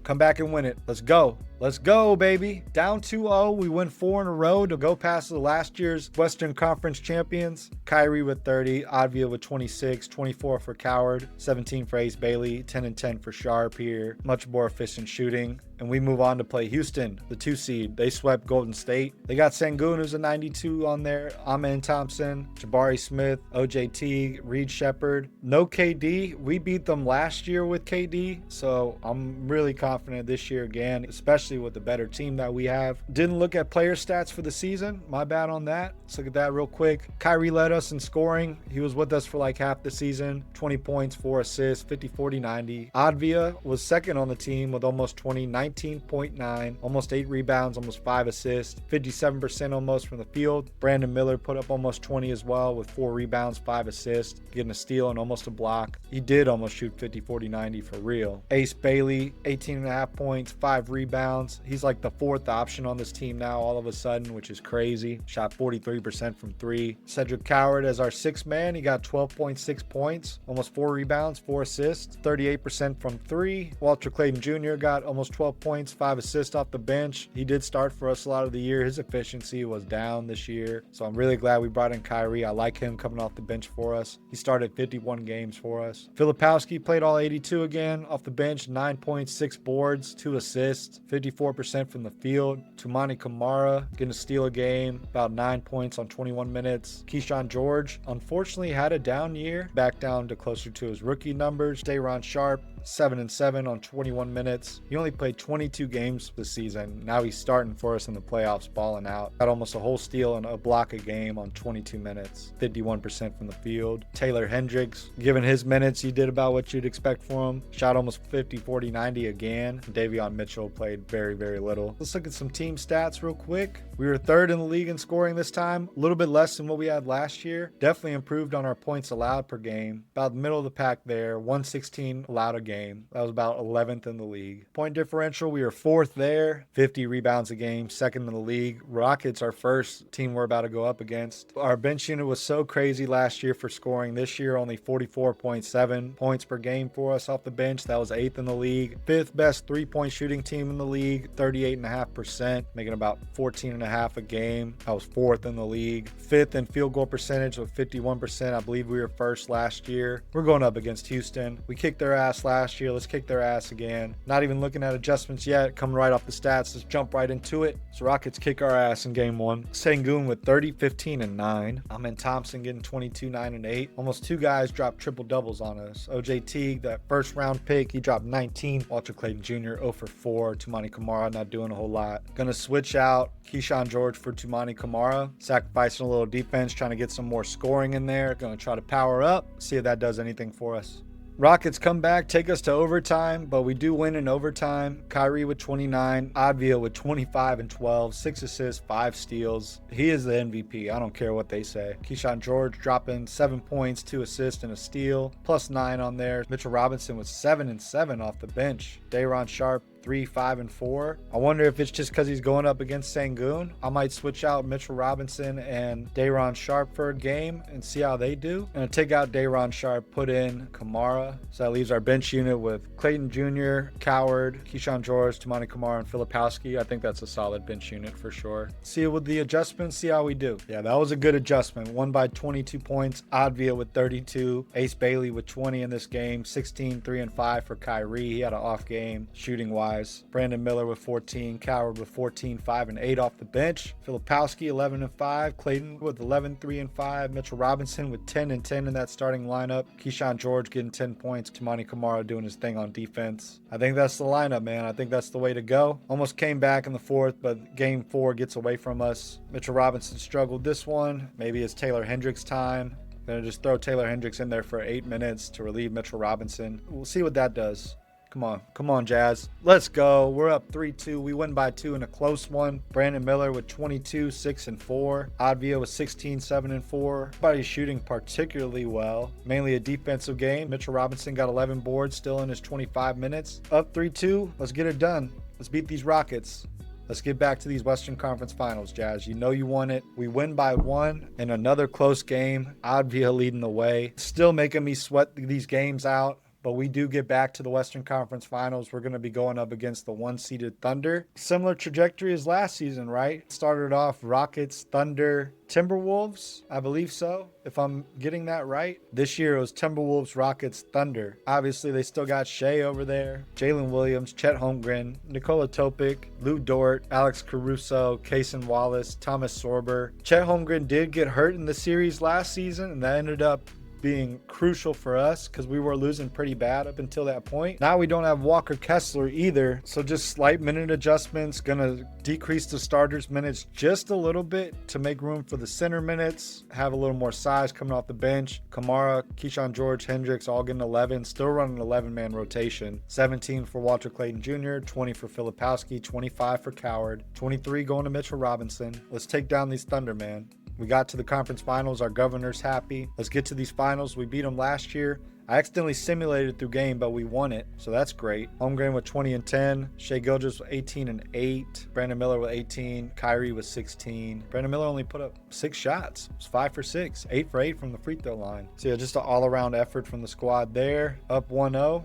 Come back and win it. Let's go. Let's go, baby. Down 2-0. We win 4 in a row to go past the last year's Western Conference champions. Kyrie with 30, Advia with 26, 24 for Coward, 17 for Ace Bailey, 10 and 10 for Sharpe here. Much more efficient shooting. And we move on to play Houston, the 2 seed. They swept Golden State. They got Sengun, who's a 92 on there. Amen Thompson, Jabari Smith, OJT, Reed Shepherd. No KD. We beat them last year with KD. So I'm really confident this year again, especially with the better team that we have. Didn't look at player stats for the season. My bad on that. Let's look at that real quick. Kyrie led us in scoring. He was with us for like half the season. 20 points, 4 assists, 50, 40, 90. Advia was second on the team with almost 20, 19.9, almost 8 rebounds, almost 5 assists, 57% almost from the field. Brandon Miller put up almost 20 as well with 4 rebounds, 5 assists, getting a steal and almost a block. He did almost shoot 50, 40, 90 for real. Ace Bailey, 18.5 points, 5 rebounds. He's like the 4th option on this team now all of a sudden, which is crazy. Shot 43% from 3. Cedric Coward as our 6th man. He got 12.6 points, almost 4 rebounds, 4 assists, 38% from 3. Walter Clayton Jr. got almost 12 points, 5 assists off the bench. He did start for us a lot of the year. His efficiency was down this year, so I'm really glad we brought in Kyrie. I like him coming off the bench for us. He started 51 games for us. Filipowski played all 82 again off the bench, 9 points, 6 boards, 2 assists, 54% from the field. Toumani Camara getting a steal a game, about 9 points on 21 minutes. Keyshawn George unfortunately had a down year, back down to closer to his rookie numbers. Day'Ron Sharpe, 7 and 7 on 21 minutes. He only played 22 games this season. Now he's starting for us in the playoffs, balling out. Got almost a whole steal and a block a game on 22 minutes. 51% from the field. Taylor Hendricks, given his minutes, he did about what you'd expect from him. Shot almost 50, 40, 90 again. Davion Mitchell played very, very little. Let's look at some team stats real quick. We were third in the league in scoring this time, a little bit less than what we had last year. Definitely improved on our points allowed per game. About the middle of the pack there, 116 allowed a game. That was about 11th in the league. Point differential, we were fourth there, 50 rebounds a game, second in the league. Rockets, our first team we're about to go up against. Our bench unit was so crazy last year for scoring. This year, only 44.7 points per game for us off the bench. That was 8th in the league. Fifth best three-point shooting team in the league, 38.5%, making about 14.5 a game. I was 4th in the league. Fifth in field goal percentage with 51%. I believe we were first last year. We're going up against Houston. We kicked their ass last year. Let's kick their ass again. Not even looking at adjustments yet. Coming right off the stats. Let's jump right into it. So Rockets kick our ass in game one. Sengun with 30, 15, and 9. Amen Thompson getting 22, 9, and 8. Almost two guys dropped triple doubles on us. OJ Teague, that first round pick, he dropped 19. Walter Clayton Jr. 0 for 4. Tumani Kamara not doing a whole lot. Gonna switch out Keyshawn George for Tumani Kamara. Sacrificing a little defense, trying to get some more scoring in there. Gonna try to power up. See if that does anything for us. Rockets come back, take us to overtime, but we do win in overtime. Kyrie with 29, Advia with 25 and 12, 6 assists, 5 steals. He is the MVP. I don't care what they say. Keyshawn George dropping 7 points, 2 assists, and a steal, plus 9 on there. Mitchell Robinson was 7 and 7 off the bench. Day'Ron Sharpe 3, 5, and 4. I wonder if it's just because he's going up against Sengun. I might switch out Mitchell Robinson and Day'Ron Sharpe for a game and see how they do. I'm going to take out Day'Ron Sharpe, put in Kamara. So that leaves our bench unit with Clayton Jr., Coward, Keyshawn George, Tumani Kamara, and Filipowski. I think that's a solid bench unit for sure. See with the adjustments, see how we do. Yeah, that was a good adjustment. Won by 22 points. Advia with 32. Ace Bailey with 20 in this game. 16, 3, and 5 for Kyrie. He had an off game shooting-wise. Brandon Miller with 14, Coward with 14, 5, and 8 off the bench. Filipowski 11 and 5, Clayton with 11, 3, and 5, Mitchell Robinson with 10 and 10 in that starting lineup. Keyshawn George getting 10 points, Tumani Kamara doing his thing on defense. I think that's the lineup, man. I think that's the way to go. Almost came back in the fourth, but game 4 gets away from us. Mitchell Robinson struggled this one. Maybe it's Taylor Hendricks' time. Gonna just throw Taylor Hendricks in there for 8 minutes to relieve Mitchell Robinson. We'll see what that does. Come on, Jazz. Let's go. We're up 3-2. We win by 2 in a close one. Brandon Miller with 22, 6, and 4. Advia with 16, 7, and 4. Everybody's shooting particularly well. Mainly a defensive game. Mitchell Robinson got 11 boards still in his 25 minutes. Up 3-2. Let's get it done. Let's beat these Rockets. Let's get back to these Western Conference Finals, Jazz. You know you won it. We win by 1 in another close game. Advia leading the way. Still making me sweat these games out. But we do get back to the Western Conference Finals. We're going to be going up against the 1-seeded Thunder. Similar trajectory as last season, right? Started off Rockets, Thunder, Timberwolves. I believe so, if I'm getting that right. This year it was Timberwolves, Rockets, Thunder. Obviously, they still got Shea over there, Jalen Williams, Chet Holmgren, Nikola Topic, Lou Dort, Alex Caruso, Cason Wallace, Thomas Sorber. Chet Holmgren did get hurt in the series last season, and that ended up being crucial for us because we were losing pretty bad up until that point. Now we don't have Walker Kessler either, so just slight minute adjustments. Gonna decrease the starters minutes just a little bit to make room for the center minutes, have a little more size coming off the bench. Kamara, Keyshawn George, Hendricks all getting 11, still running 11-man rotation. 17 for Walter Clayton Jr., 20 for Filipowski, 25 for Coward, 23 going to Mitchell Robinson. Let's take down these Thunder, man. We got to the conference finals. Our governor's happy. Let's get to these finals. We beat them last year. I accidentally simulated through game, but we won it, so that's great. Holmgren with 20 and 10. Shea Gilgeous with 18 and 8. Brandon Miller with 18. Kyrie with 16. Brandon Miller only put up 6 shots. It was 5 for 6. 8 for 8 from the free throw line. So yeah, just an all-around effort from the squad there. Up 1-0.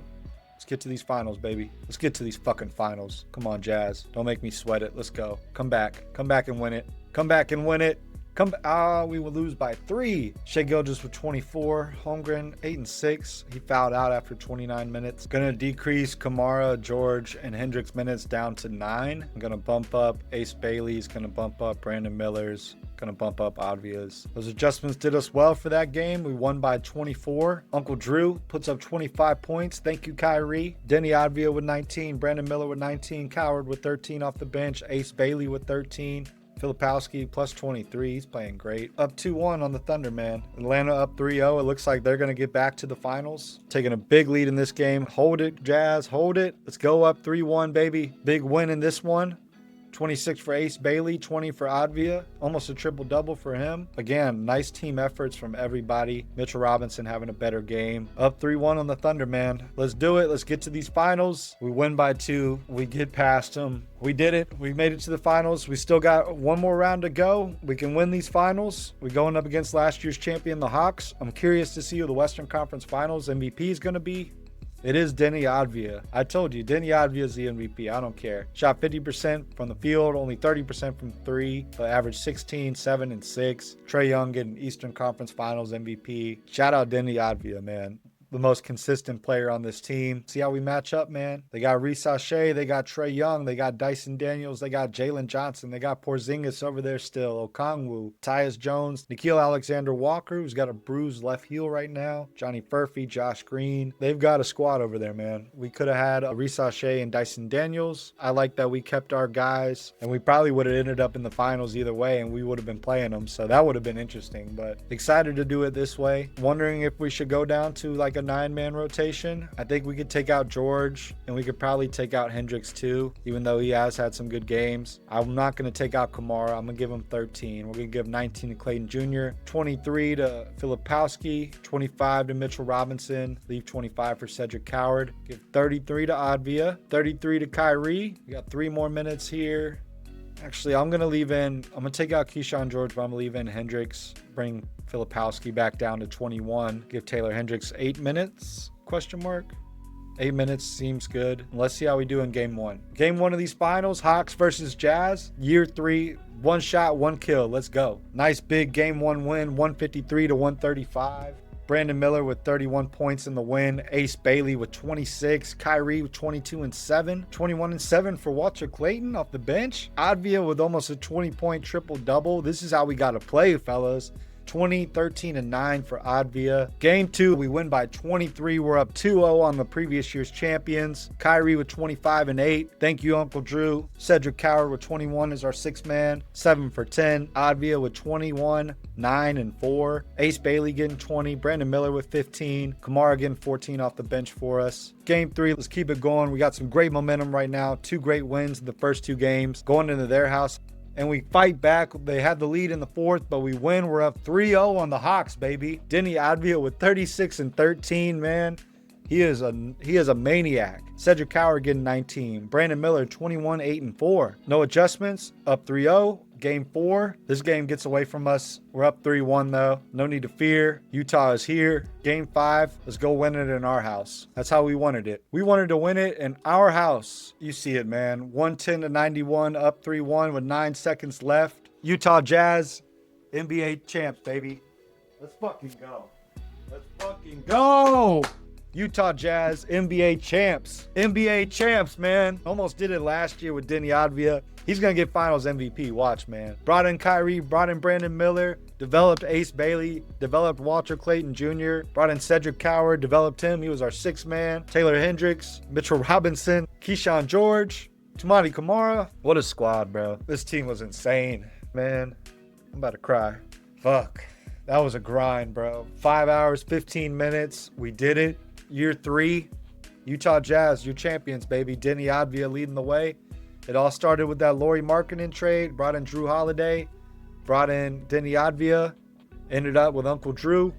Let's get to these finals, baby. Let's get to these fucking finals. Come on, Jazz. Don't make me sweat it. Let's go. Come back. Come back and win it. Come back and win it. We will lose by 3. Shea Gilgeous with 24. Holmgren 8 and 6. He fouled out after 29 minutes. Gonna decrease Kamara, George, and Hendricks minutes down to 9. I'm gonna bump up Ace Bailey's. Gonna bump up Brandon Miller's. Gonna bump up Advia's. Those adjustments did us well for that game. We won by 24. Uncle Drew puts up 25 points. Thank you, Kyrie. Denny Advia with 19. Brandon Miller with 19. Coward with 13 off the bench. Ace Bailey with 13. Filipowski plus 23. He's playing great. Up 2-1 on the Thunder, man. Atlanta up 3-0. It looks like they're going to get back to the finals. Taking a big lead in this game. Hold it, Jazz. Hold it. Let's go up 3-1, baby. Big win in this one. 26 for Ace Bailey, 20 for Advia. Almost a triple-double for him. Again, nice team efforts from everybody. Mitchell Robinson having a better game. Up 3-1 on the Thunder, man. Let's do it. Let's get to these finals. We win by 2. We get past them. We did it. We made it to the finals. We still got one more round to go. We can win these finals. We're going up against last year's champion, the Hawks. I'm curious to see who the Western Conference Finals MVP is going to be. It is Denny Advia. I told you, Denny Advia is the MVP. I don't care. Shot 50% from the field, only 30% from 3, but averaged 16, 7, and 6. Trae Young getting Eastern Conference Finals MVP. Shout out Denny Advia, man. The most consistent player on this team. See how we match up, man? They got Reese Shea, they got Trae Young, they got Dyson Daniels, they got Jalen Johnson, they got Porzingis over there still, Okongwu, Tyus Jones, Nickeil Alexander-Walker, who's got a bruised left heel right now, Johnny Furphy, Josh Green. They've got a squad over there, man. We could have had Reese Shea and Dyson Daniels. I like that we kept our guys, and we probably would have ended up in the finals either way, and we would have been playing them, so that would have been interesting, but excited to do it this way. Wondering if we should go down to like a 9-man rotation. I think we could take out George, and we could probably take out Hendricks too, even though he has had some good games. I'm not going to take out Kamara. I'm going to give him 13. We're going to give 19 to Clayton Jr., 23 to Filipowski, 25 to Mitchell Robinson, leave 25 for Cedric Coward, give 33 to Advia, 33 to Kyrie. We got 3 more minutes here. Actually, I'm going to take out Keyshawn George, but I'm going to leave in Hendricks, bring Filipowski back down to 21, give Taylor Hendricks 8 minutes, question mark. 8 minutes seems good. Let's see how we do in game 1. Game 1 of these finals, Hawks versus Jazz, year 3, 1 shot, 1 kill. Let's go. Nice big game 1 win, 153 to 135. Brandon Miller with 31 points in the win. Ace Bailey with 26. Kyrie with 22 and 7. 21 and 7 for Walter Clayton off the bench. Advia with almost a 20-point triple-double. This is how we got to play, fellas. 20, 13, and 9 for Advia. Game 2, we win by 23. We're up 2-0 on the previous year's champions. Kyrie with 25 and 8. Thank you, Uncle Drew. Cedric Coward with 21 is our 6th man. 7 for 10. Advia with 21, 9 and 4. Ace Bailey getting 20. Brandon Miller with 15. Kamara getting 14 off the bench for us. Game 3, let's keep it going. We got some great momentum right now. 2 great wins in the first 2 games. Going into their house. And we fight back. They had the lead in the 4th, but we win. We're up 3-0 on the Hawks, baby. Denny Advia with 36 and 13, man. He is a maniac. Cedric Coward getting 19. Brandon Miller 21, 8 and 4. No adjustments. Up 3-0. Game 4. This game gets away from us. We're up 3-1 though. No need to fear. Utah is here. Game 5. Let's go win it in our house. That's how we wanted it. We wanted to win it in our house. You see it, man. 110 to 91. Up 3-1 with 9 seconds left. Utah Jazz, NBA champs, baby. Let's fucking go. Let's fucking go. Utah Jazz, NBA champs. NBA champs, man. Almost did it last year with Denny Advia. He's going to get finals MVP. Watch, man. Brought in Kyrie, brought in Brandon Miller, developed Ace Bailey, developed Walter Clayton Jr., brought in Cedric Coward, developed him. He was our 6th man. Taylor Hendricks, Mitchell Robinson, Keyshawn George, Toumani Camara. What a squad, bro. This team was insane, man. I'm about to cry. Fuck. That was a grind, bro. 5 hours, 15 minutes. We did it. Year 3, Utah Jazz, your champions, baby. Denny Advia leading the way. It all started with that Lauri Markkanen trade. Brought in Drew Holiday. Brought in Denny Advia. Ended up with Uncle Drew.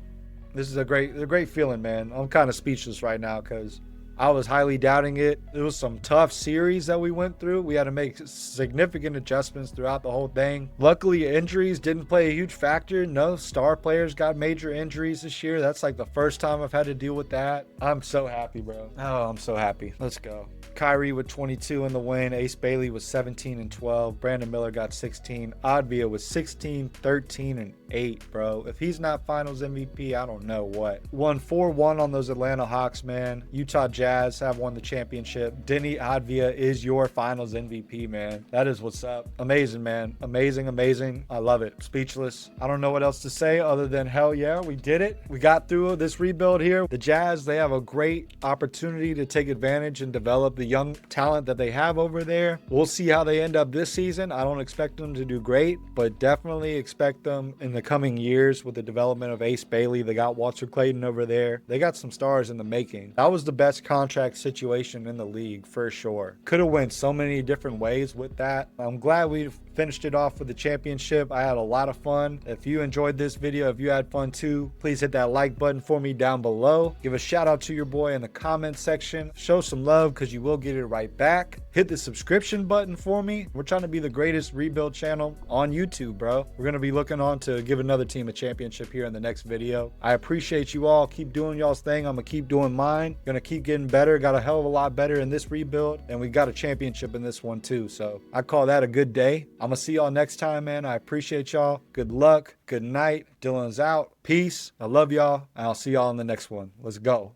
This is a great feeling, man. I'm kind of speechless right now because I was highly doubting it. It was some tough series that we went through. We had to make significant adjustments throughout the whole thing. Luckily, injuries didn't play a huge factor. No star players got major injuries this year. That's like the first time I've had to deal with that. I'm so happy, bro. Oh, I'm so happy. Let's go. Kyrie with 22 in the win. Ace Bailey was 17 and 12. Brandon Miller got 16. Advia was 16, 13, and 8, bro. If he's not finals MVP, I don't know what. Won 4-1 on those Atlanta Hawks, man. Utah Jazz have won the championship. Denny Advia is your finals MVP, man. That is what's up. Amazing, man. Amazing, amazing. I love it. Speechless. I don't know what else to say other than hell yeah, we did it. We got through this rebuild here. The Jazz, they have a great opportunity to take advantage and develop the young talent that they have over there. We'll see how they end up this season. I don't expect them to do great, but definitely expect them in the coming years with the development of Ace Bailey. They got Walter Clayton over there. They got some stars in the making. That was the best contract situation in the league for sure. Could have went so many different ways with that. I'm glad we finished it off with the championship. I had a lot of fun. If you enjoyed this video, if you had fun too, please hit that like button for me down below. Give a shout out to your boy in the comment section. Show some love because you will get it right back. Hit the subscription button for me. We're trying to be the greatest rebuild channel on YouTube, bro. We're going to be looking on to give another team a championship here in the next video. I appreciate you all. Keep doing y'all's thing. I'm going to keep doing mine. Gonna keep getting better. Got a hell of a lot better in this rebuild, and we got a championship in this one too. So I call that a good day. I'm gonna see y'all next time, man. I appreciate y'all. Good luck. Good night. Dylan's out. Peace. I love y'all. I'll see y'all in the next one. Let's go.